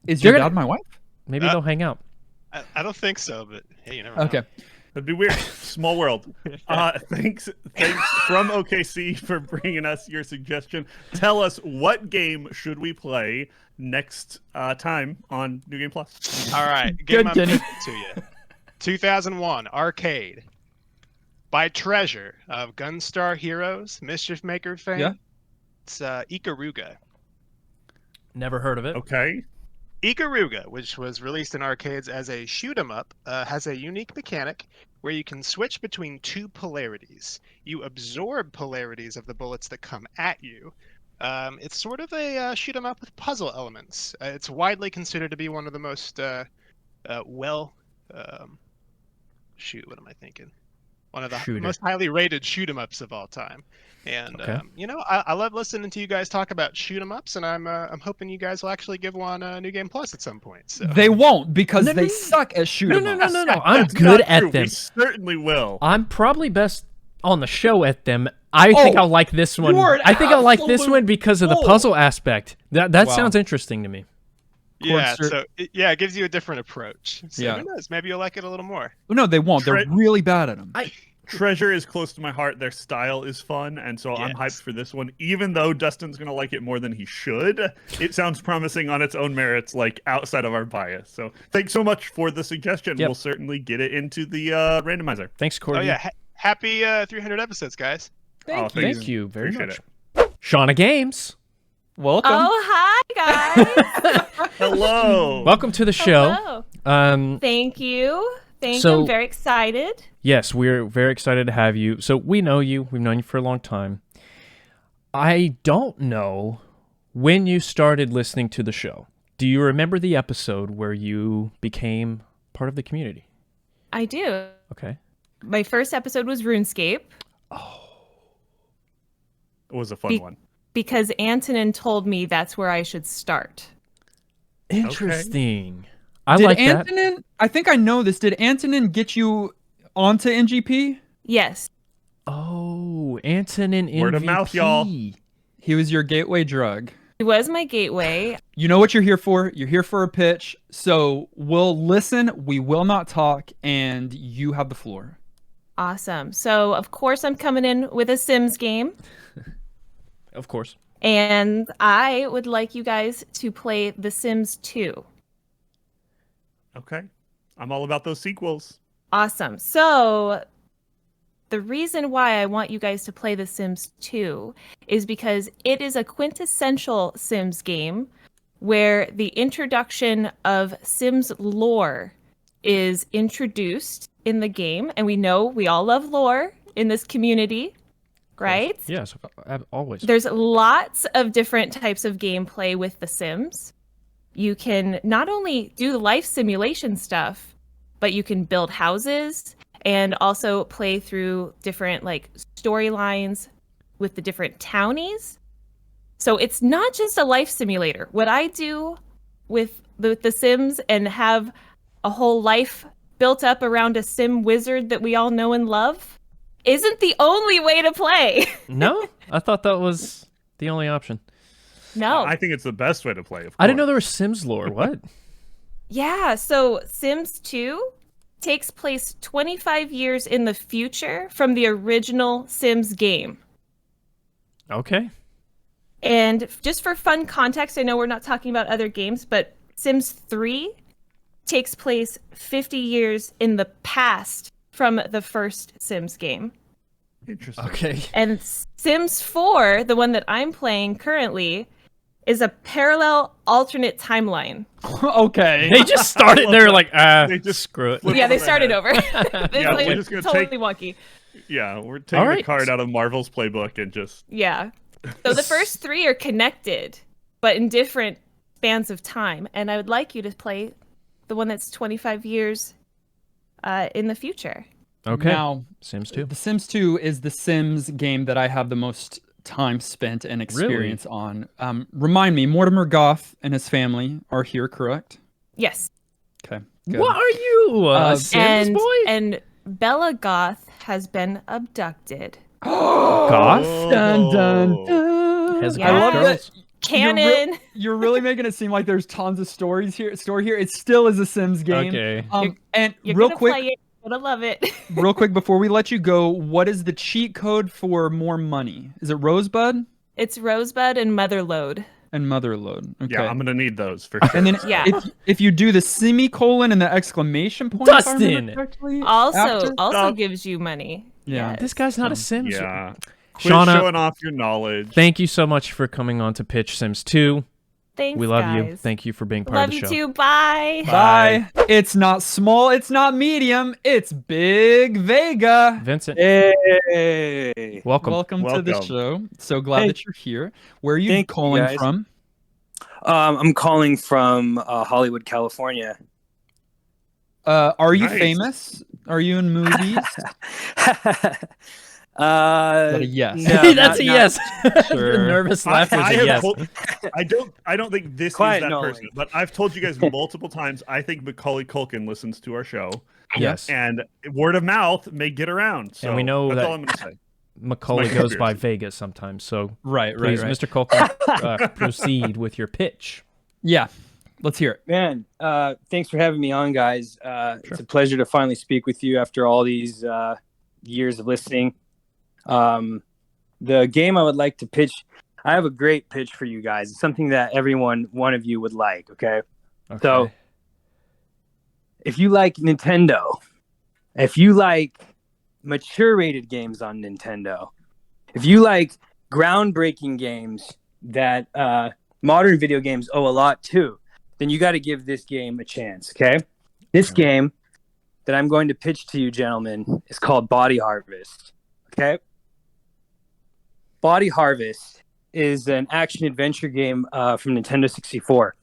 Is your dad my wife? Maybe they'll hang out. I don't think so, but hey, you never know. Okay. That'd be weird. Small world. Thanks from OKC for bringing us your suggestion. Tell us, what game should we play next time on New Game Plus? All right, game I'm picking to you. 2001 arcade by Treasure of Gunstar Heroes, Mischief Maker fame. Yeah. It's Ikaruga. Never heard of it. Okay. Ikaruga, which was released in arcades as a shoot 'em up, has a unique mechanic where you can switch between 2 polarities. You absorb polarities of the bullets that come at you. It's sort of a shoot 'em up with puzzle elements. It's widely considered to be one of the most what am I thinking? One of the most highly rated shoot 'em ups of all time. And I love listening to you guys talk about shoot 'em ups, and I'm hoping you guys will actually give one New Game Plus at some point. So. They won't, because they suck at shoot 'em ups. No. I'm good at them. We certainly will. I'm probably best on the show at them. I think I'll like this one. I think I'll like this one because of the puzzle aspect. That sounds interesting to me. Yeah, it gives you a different approach. So who knows? Maybe you'll like it a little more. No, they won't. They're really bad at them. Treasure is close to my heart. Their style is fun, and so I'm hyped for this one. Even though Dustin's going to like it more than he should, it sounds promising on its own merits, like outside of our bias. So thanks so much for the suggestion. We'll certainly get it into the randomizer. Thanks, Cordy. Oh yeah, happy 300 episodes, guys. Thank you very Appreciate much. Shauna Games. Welcome. Oh, hi, guys. Hello. Welcome to the show. Hello. Thank you. Thank you. I'm very excited. Yes, we're very excited to have you. So we know you. We've known you for a long time. I don't know when you started listening to the show. Do you remember the episode where you became part of the community? I do. Okay. My first episode was RuneScape. It was a fun one. Because Antonin told me that's where I should start. Interesting. Did I like Antonin, that. I think I know this. Did Antonin get you onto NGP? Yes. Oh, Antonin MVP. Word of mouth, y'all. He was your gateway drug. He was my gateway. You know what you're here for. You're here for a pitch. So we'll listen. We will not talk. And you have the floor. Awesome. So, of course, I'm coming in with a Sims game. Of course. And I would like you guys to play The Sims 2. Okay. I'm all about those sequels. Awesome. So the reason why I want you guys to play The Sims 2 is because it is a quintessential Sims game where the introduction of Sims lore is introduced in the game. And we know we all love lore in this community, right? Yes, always. There's lots of different types of gameplay with The Sims. You can not only do the life simulation stuff, but you can build houses and also play through different like storylines with the different townies. So it's not just a life simulator. What I do with the Sims and have a whole life built up around a sim wizard that we all know and love isn't the only way to play. No? I thought that was the only option. No. I think it's the best way to play. Of I didn't know there was Sims lore. What? Yeah, so Sims 2 takes place 25 years in the future from the original Sims game. Okay. And just for fun context, I know we're not talking about other games, but Sims 3 takes place 50 years in the past from the first Sims game. Interesting. Okay. And Sims 4, the one that I'm playing currently, is a parallel alternate timeline. Okay. They just started. They're like, they just screw it. Yeah, they started over. Yeah, we're just gonna totally take- wonky. Yeah, we're taking the card out of Marvel's playbook and just... Yeah. So the first 3 are connected, but in different spans of time. And I would like you to play the one that's 25 years in the future. Okay. Now, Sims 2. The Sims 2 is the Sims game that I have the most time spent and experience on. Remind me, Mortimer Goth and his family are here, correct? Yes. Okay. Good. What are you, Sims boy? And Bella Goth has been abducted. Goth? Dun, dun, dun. Has Yeah. I love girls? that. Canon. You're really making it seem like there's tons of stories here. It still is a Sims game. Okay. And You're real gonna quick, play it. You're gonna love it. real quick before we let you go, what is the cheat code for more money? Is it Rosebud It's Rosebud and Motherlode. and Motherlode? Okay. Yeah, I'm gonna need those for sure. And then Yeah. if you do the semicolon and the exclamation point, if I remember Dustin! correctly, Also after- gives you money. Yeah. Yes. This guy's not a Sims. Yeah. Quit Shauna, showing off your knowledge. thank you so much for coming on to pitch Sims 2. Thanks, We love you. guys. Thank you for being part Love of the you show. too. Bye. Bye. It's not small. It's not medium. It's Big Vega. Vincent. Hey. Welcome. Welcome to the show. So glad Hey. that you're here. Where are you Thank you, calling guys. from? I'm calling from Hollywood, California. Are you Nice. famous? Are you in movies? Is that a yes? No, That's a yes. Sure. The nervous laugh was I a have yes. told- I don't think this Quiet is that knowledge. person, but I've told you guys multiple times. I think Macaulay Culkin listens to our show. Yes. And word of mouth may get around. So And we know that's that all I'm gonna say. Macaulay It's my goes by conspiracy. Vegas sometimes. So Right, please, right. Mr. Culkin, proceed with your pitch. Yeah. Let's hear it. Man, thanks for having me on, guys. It's a pleasure to finally speak with you after all these years of listening. The game I would like to pitch, I have a great pitch for you guys. It's something that one of you would like, okay? So, if you like Nintendo, if you like mature rated games on Nintendo, if you like groundbreaking games that modern video games owe a lot to, then you got to give this game a chance, okay? This game that I'm going to pitch to you, gentlemen, is called Body Harvest, okay? Body Harvest is an action-adventure game from Nintendo 64.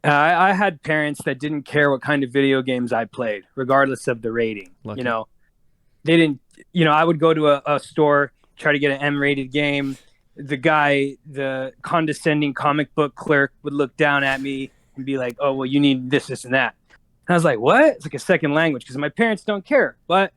I had parents that didn't care what kind of video games I played, regardless of the rating. Lucky. You know, they didn't. You know, I would go to a store, try to get an M-rated game. The condescending comic book clerk would look down at me and be like, "Oh, well, you need this, this, and that." And I was like, "What?" It's like a second language because my parents don't care. But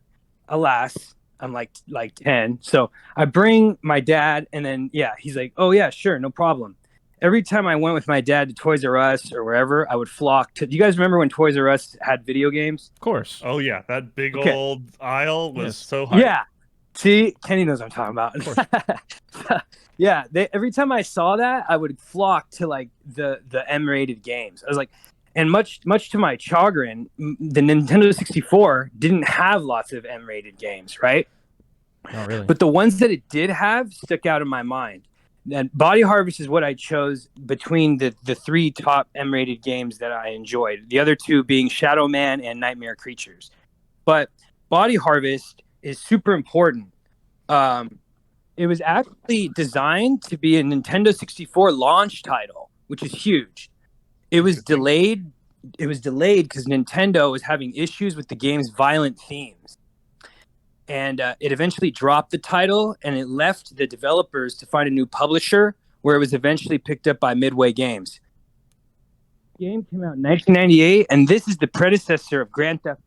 alas, I'm like 10, so I bring my dad, and then he's like, "Oh yeah, sure, no problem." Every time I went with my dad to Toys R Us or wherever, I would flock to. Do you guys remember when Toys R Us had video games? Of course. Oh yeah, that big old aisle was so high. Yeah. See, Kenny knows what I'm talking about. Yeah, every time I saw that, I would flock to like the M-rated games. I was like, and much to my chagrin, the Nintendo 64 didn't have lots of M-rated games, right? Not really. But the ones that it did have stuck out in my mind. And Body Harvest is what I chose between the three top M-rated games that I enjoyed. The other two being Shadow Man and Nightmare Creatures. But Body Harvest is super important. It was actually designed to be a Nintendo 64 launch title, which is huge. It was delayed. It was delayed because Nintendo was having issues with the game's violent themes. And it eventually dropped the title, and it left the developers to find a new publisher, where it was eventually picked up by Midway Games. The game came out in 1998, and this is the predecessor of Grand Theft.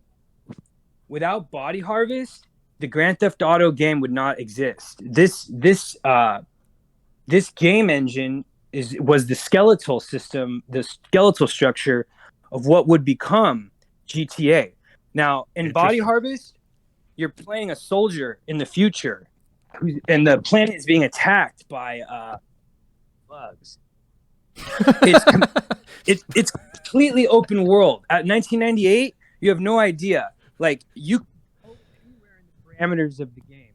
Without Body Harvest, the Grand Theft Auto game would not exist. This game engine was the skeletal system, the skeletal structure of what would become GTA. Now, in Body Harvest, you're playing a soldier in the future, and the planet is being attacked by bugs. It's completely open world. At 1998, you have no idea. Like, you can go anywhere in the parameters of the game.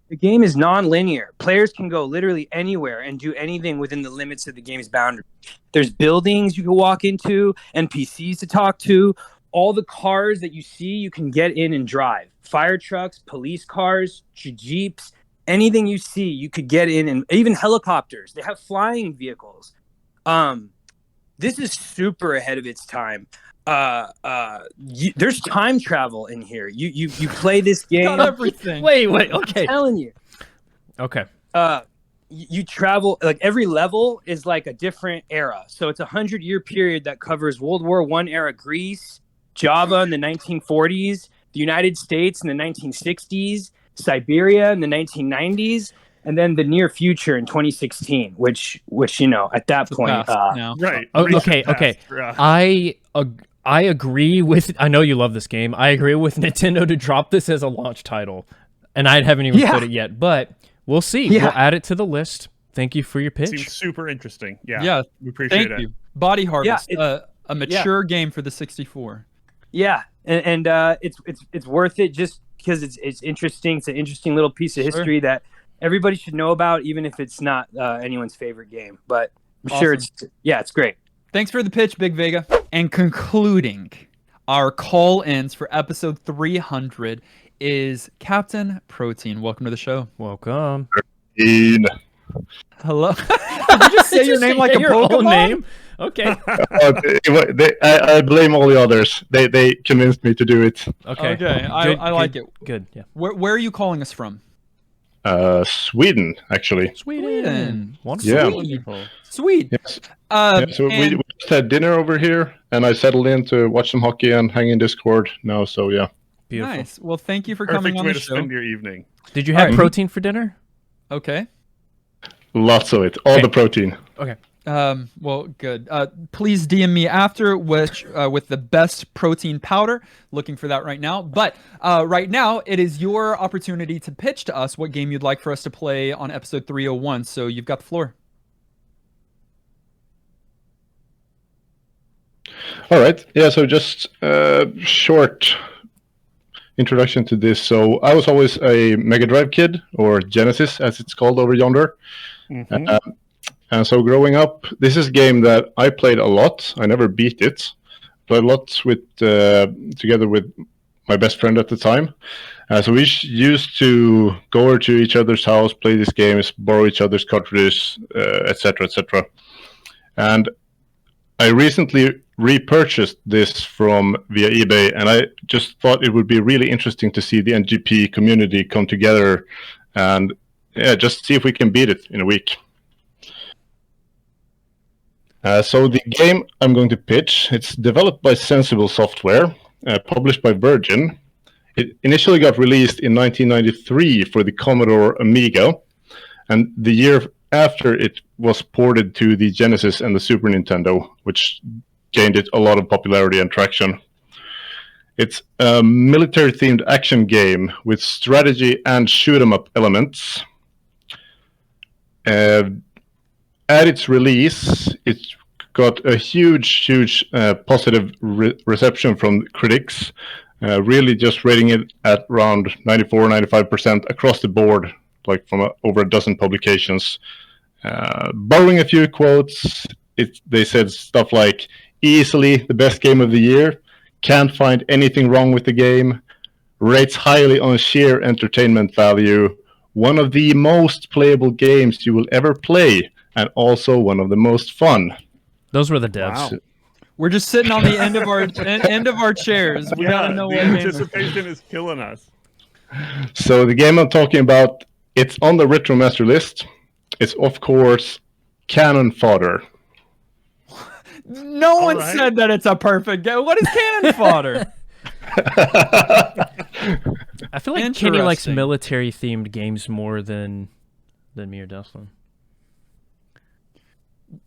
The game is non-linear. Players can go literally anywhere and do anything within the limits of the game's boundaries. There's buildings you can walk into, NPCs to talk to. All the cars that you see, you can get in and drive. Fire trucks, police cars, jeeps, anything you see, you could get in, and even helicopters. They have flying vehicles. This is super ahead of its time. There's time travel in here. You play this game. Got everything. Wait. Okay. I'm telling you. Okay. You travel, like every level is like a different era. So it's a 100-year period that covers World War I era Greece, Java in the 1940s, the United States in the 1960s, Siberia in the 1990s, and then the near future in 2016, which you know, at that point, right. Okay. I agree with. I know you love this game. I agree with Nintendo to drop this as a launch title, and I haven't even played it yet. But we'll see. Yeah. We'll add it to the list. Thank you for your pitch. Seems super interesting. Yeah, we appreciate Thank it. you. Body Harvest, Yeah, a mature game for the 64. Yeah, and it's worth it just because it's interesting. It's an interesting little piece of history that everybody should know about, even if it's not anyone's favorite game. But I'm sure it's great. Thanks for the pitch, Big Vega. And concluding our call-ins for episode 300 is Captain Protein. Welcome to the show. Welcome. Hello. Did you just say your name like a Pokemon name? Okay. I blame all the others. They convinced me to do it. Okay. I like it. Good. Yeah. Where are you calling us from? Sweden, actually. Sweden. Wonderful. Yeah. Sweet. Yes. So we just had dinner over here, and I settled in to watch some hockey and hang in Discord now. So yeah. Beautiful. Nice. Well, thank you for Perfect coming on way the to show. spend your evening. Did you have protein for dinner? Okay. Lots of it. All the protein. Okay. Well, good. Please DM me after with the best protein powder. Looking for that right now. But right now, it is your opportunity to pitch to us what game you'd like for us to play on episode 301. So you've got the floor. All right. Yeah. So just short introduction to this. So I was always a Mega Drive kid, or Genesis as it's called over yonder. Mm-hmm. And so growing up, this is a game that I played a lot. I never beat it. Played a lot with together with my best friend at the time. So we used to go over to each other's house, play these games, borrow each other's cartridges, etc., etc. And I recently repurchased this from via eBay, and I just thought it would be really interesting to see the NGP community come together and just see if we can beat it in a week. So the game I'm going to pitch, it's developed by Sensible Software, published by Virgin. It initially got released in 1993 for the Commodore Amiga, and the year after it was ported to the Genesis and the Super Nintendo, which gained it a lot of popularity and traction. It's a military-themed action game with strategy and shoot-'em-up elements. At its release, it got a huge positive reception from critics, really just rating it at around 94-95% across the board, like from over a dozen publications. Borrowing a few quotes, they said stuff like, easily the best game of the year, can't find anything wrong with the game, rates highly on sheer entertainment value, one of the most playable games you will ever play, and also one of the most fun. Those were the devs. Wow. We're just sitting on the end of our chairs. We gotta know the what anticipation is killing us. So the game I'm talking about, it's on the Retro Master list. It's of course Cannon Fodder. No one said that it's a perfect game. What is Cannon Fodder? I feel like Kenny likes military-themed games more than me or Dustin.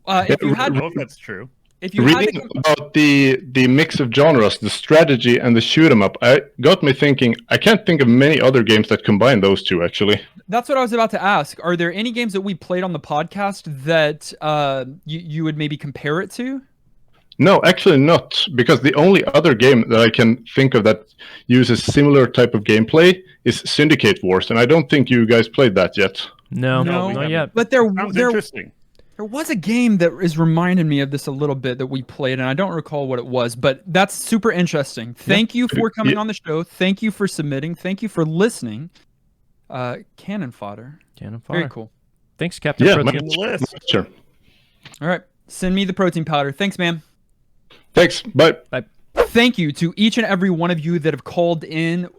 If you had, I don't know if that's true. If you reading about the mix of genres, the strategy and the shoot 'em up, I got me thinking. I can't think of many other games that combine those two. Actually, that's what I was about to ask. Are there any games that we played on the podcast that you would maybe compare it to? No, actually not, because the only other game that I can think of that uses similar type of gameplay is Syndicate Wars, and I don't think you guys played that yet. No, not yet. But there was a game that is reminding me of this a little bit that we played, and I don't recall what it was, but that's super interesting. Thank you for coming on the show. Thank you for submitting. Thank you for listening. Cannon Fodder. Very cool. Thanks, Captain Protein. Sure. All right. Send me the protein powder. Thanks, man. Thanks. Bye. Bye. Thank you to each and every one of you that have called in.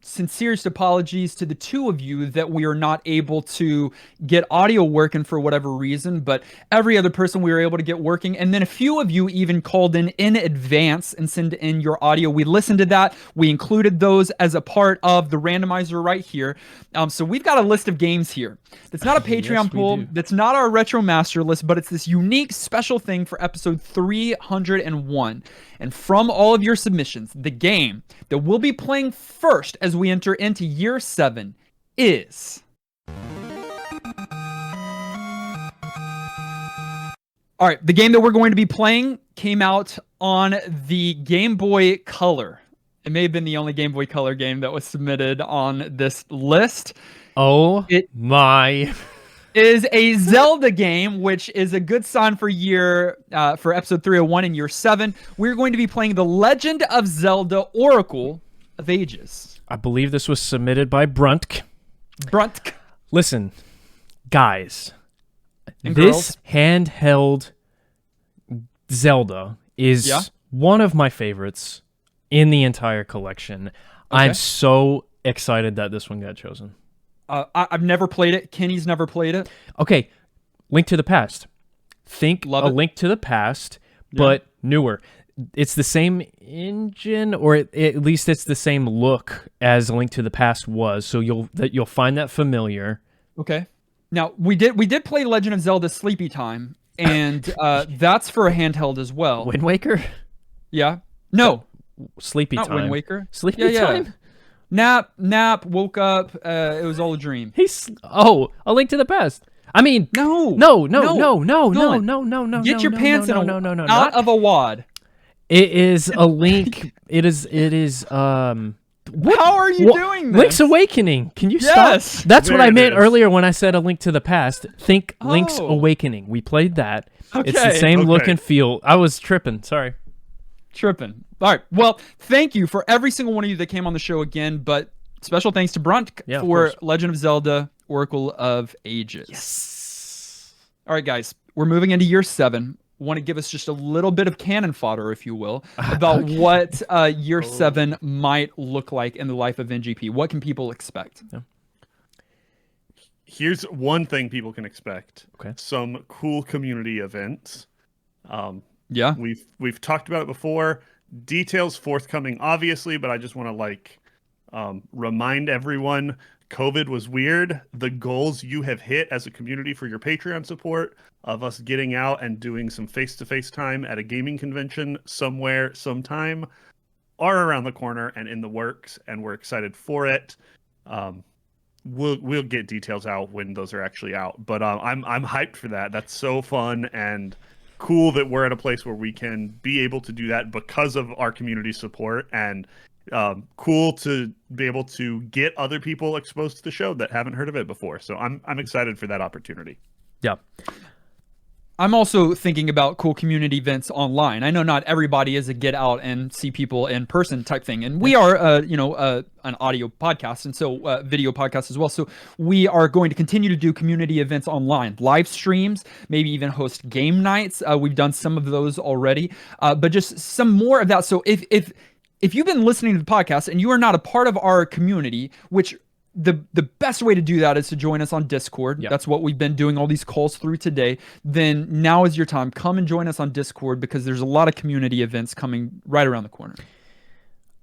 Sincerest apologies to the two of you that we are not able to get audio working for whatever reason, but every other person we were able to get working. And then a few of you even called in advance and sent in your audio. We listened to that. We included those as a part of the randomizer right here. So we've got a list of games here. That's not a Patreon pool. That's not our Retro Master list, but it's this unique special thing for episode 301. And from all of your submissions, the game that we'll be playing first as we enter into year 7 is... All right, the game that we're going to be playing came out on the Game Boy Color. It may have been the only Game Boy Color game that was submitted on this list. Oh, my... is a Zelda game, which is a good sign for for episode 301 in year 7. We're going to be playing The Legend of Zelda Oracle of Ages. I believe this was submitted by Bruntk. Listen, guys, and this girls. handheld Zelda is one of my favorites in the entire collection. Okay. I'm so excited that this one got chosen. I've never played it. Kenny's never played it. Okay, Link to the Past. Think Link to the Past, but newer. It's the same engine, or at least it's the same look as Link to the Past was. So you'll find that familiar. Okay. Now we did play Legend of Zelda Sleepy Time, and that's for a handheld as well. Wind Waker? Yeah. No. Sleepy Not Time. Wind Waker. Sleepy Time? Nap, woke up, it was all a dream. A Link to the Past. I mean, no. Get your pants out of a wad. It is a Link. It is How are you doing this? Link's Awakening. Can you Yes! stop? That's There what I it meant is. earlier when I said A Link to the Past. Think Link's Oh. Awakening. We played that. It's the Okay. same look Okay. and feel. I was tripping. Sorry. Tripping. All right. Well, thank you for every single one of you that came on the show again, but special thanks to Brunt Yeah, of for course. Legend of Zelda Oracle of Ages. Yes. All right, guys. We're moving into year 7. Want to give us just a little bit of cannon fodder, if you will, about what year 7 might look like in the life of NGP. What can people expect? Yeah. Here's one thing people can expect. Okay. Some cool community events. Yeah. We've talked about it before. Details forthcoming, obviously, but I just want to remind everyone, COVID was weird. The goals you have hit as a community for your Patreon support of us getting out and doing some face-to-face time at a gaming convention somewhere, sometime, are around the corner and in the works, and we're excited for it. We'll get details out when those are actually out, but I'm hyped for that. That's so fun and cool that we're at a place where we can be able to do that because of our community support, and cool to be able to get other people exposed to the show that haven't heard of it before. So I'm excited for that opportunity. Yeah. I'm also thinking about cool community events online. I know not everybody is a get out and see people in person type thing, and we are, an audio podcast, and so video podcast as well. So we are going to continue to do community events online, live streams, maybe even host game nights. We've done some of those already, but just some more of that. So if you've been listening to the podcast and you are not a part of our community, which the best way to do that is to join us on Discord. Yep. That's what we've been doing all these calls through today. Then now is your time. Come and join us on Discord because there's a lot of community events coming right around the corner.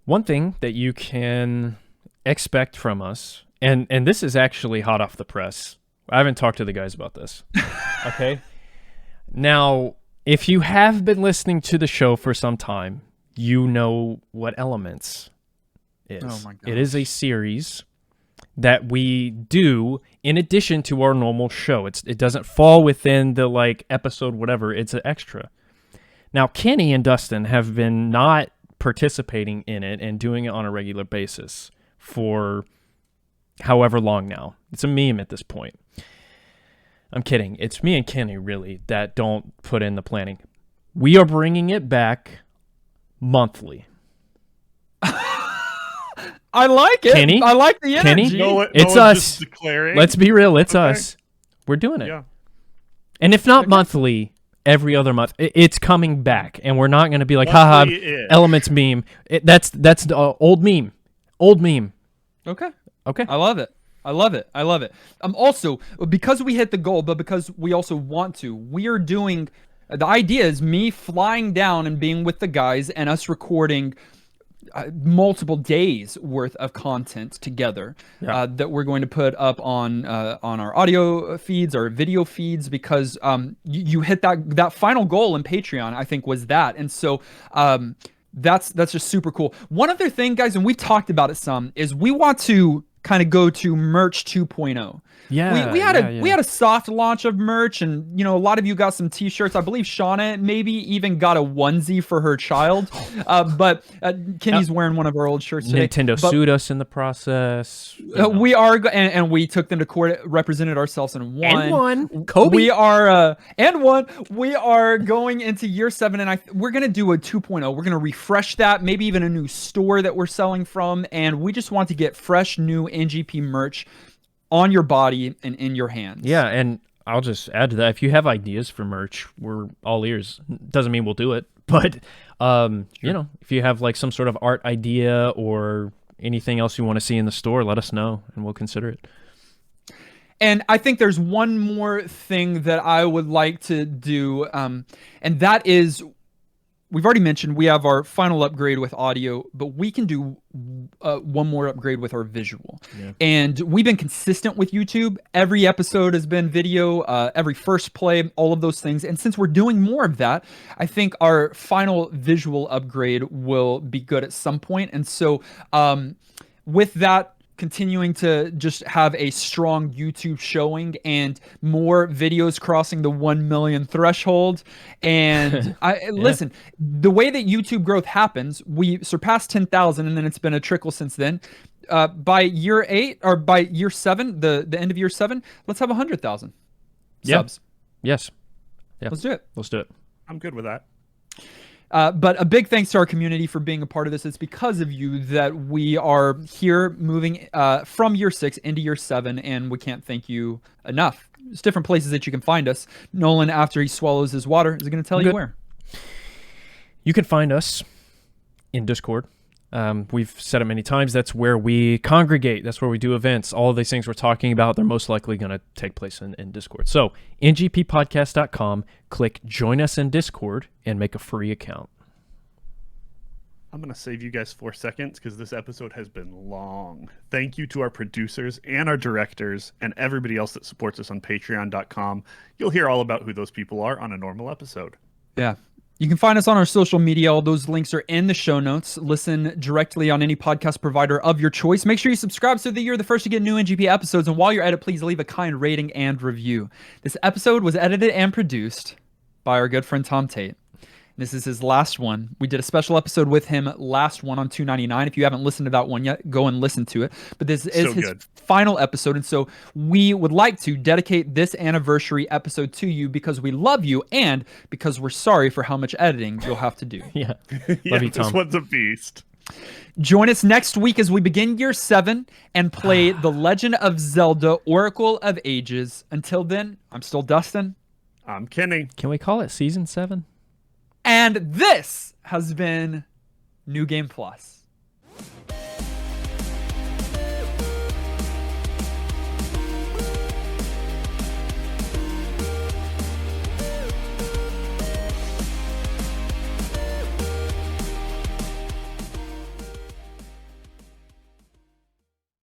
One thing that you can expect from us, and this is actually hot off the press. I haven't talked to the guys about this. Okay. Now, if you have been listening to the show for some time, you know what Elements is. Oh my gosh. It is a series that we do in addition to our normal show. It doesn't fall within the episode whatever. It's an extra. Now, Kenny and Dustin have been not participating in it and doing it on a regular basis for however long now. It's a meme at this point. I'm kidding. It's me and Kenny, really, that don't put in the planning. We are bringing it back monthly. I like it. Kenny? I like the energy. Kenny? It's us. Let's be real. It's us. We're doing it. Yeah. And if not monthly, every other month, it's coming back. And we're not going to be like, haha, Monthly-ish. Elements meme. That's the old meme. Old meme. Okay. Okay. I love it. I love it. I love it. Also, because we hit the goal, but because we also want to, we are doing, the idea is me flying down and being with the guys and us recording multiple days worth of content together that we're going to put up on our audio feeds, our video feeds, because you hit that final goal in Patreon, I think, was that. And so that's just super cool. One other thing, guys, and we've talked about it some, is we want to kind of go to merch 2.0. Yeah, we had a soft launch of merch, and a lot of you got some t-shirts. I believe Shauna maybe even got a onesie for her child, but Kenny's wearing one of our old shirts today. Nintendo sued us in the process. We are, and we took them to court, represented ourselves and won. And won. Kobe. We are We are going into year 7, and we're gonna do a 2.0. We're gonna refresh that, maybe even a new store that we're selling from, and we just want to get fresh new NGP merch on your body and in your hands. Yeah, and I'll just add to that. If you have ideas for merch, we're all ears. Doesn't mean we'll do it, but if you have some sort of art idea or anything else you want to see in the store, let us know and we'll consider it. And I think there's one more thing that I would like to do, and that is we've already mentioned we have our final upgrade with audio, but we can do one more upgrade with our visual. Yeah. And we've been consistent with YouTube. Every episode has been video, every first play, all of those things. And since we're doing more of that, I think our final visual upgrade will be good at some point. And so with that, continuing to just have a strong YouTube showing and more videos crossing the 1 million threshold. And listen, the way that YouTube growth happens, we surpassed 10,000 and then it's been a trickle since then. By year 8 or by year 7, the end of year 7, let's have 100,000 subs. Yes. Yeah. Let's do it. Let's do it. I'm good with that. But a big thanks to our community for being a part of this. It's because of you that we are here moving from year 6 into year 7, and we can't thank you enough. There's different places that you can find us. Nolan, after he swallows his water, is going to tell you where. You can find us in Discord. We've said it many times. That's where we congregate. That's where we do events. All of these things we're talking about, they're most likely going to take place in Discord. So, ngppodcast.com, click Join Us in Discord, and make a free account. I'm going to save you guys 4 seconds because this episode has been long. Thank you to our producers and our directors and everybody else that supports us on patreon.com. You'll hear all about who those people are on a normal episode. Yeah. You can find us on our social media. All those links are in the show notes. Listen directly on any podcast provider of your choice. Make sure you subscribe so that you're the first to get new NGP episodes. And while you're at it, please leave a kind rating and review. This episode was edited and produced by our good friend Tom Tate. This is his last one. We did a special episode with him last one on 299. If you haven't listened to that one yet, go and listen to it. But this is his final episode. And so we would like to dedicate this anniversary episode to you because we love you and because we're sorry for how much editing you'll have to do. Yeah. Love you, Tom. This one's a beast. Join us next week as we begin year 7 and play The Legend of Zelda Oracle of Ages. Until then, I'm still Dustin. I'm Kenny. Can we call it Season 7? And this has been New Game Plus.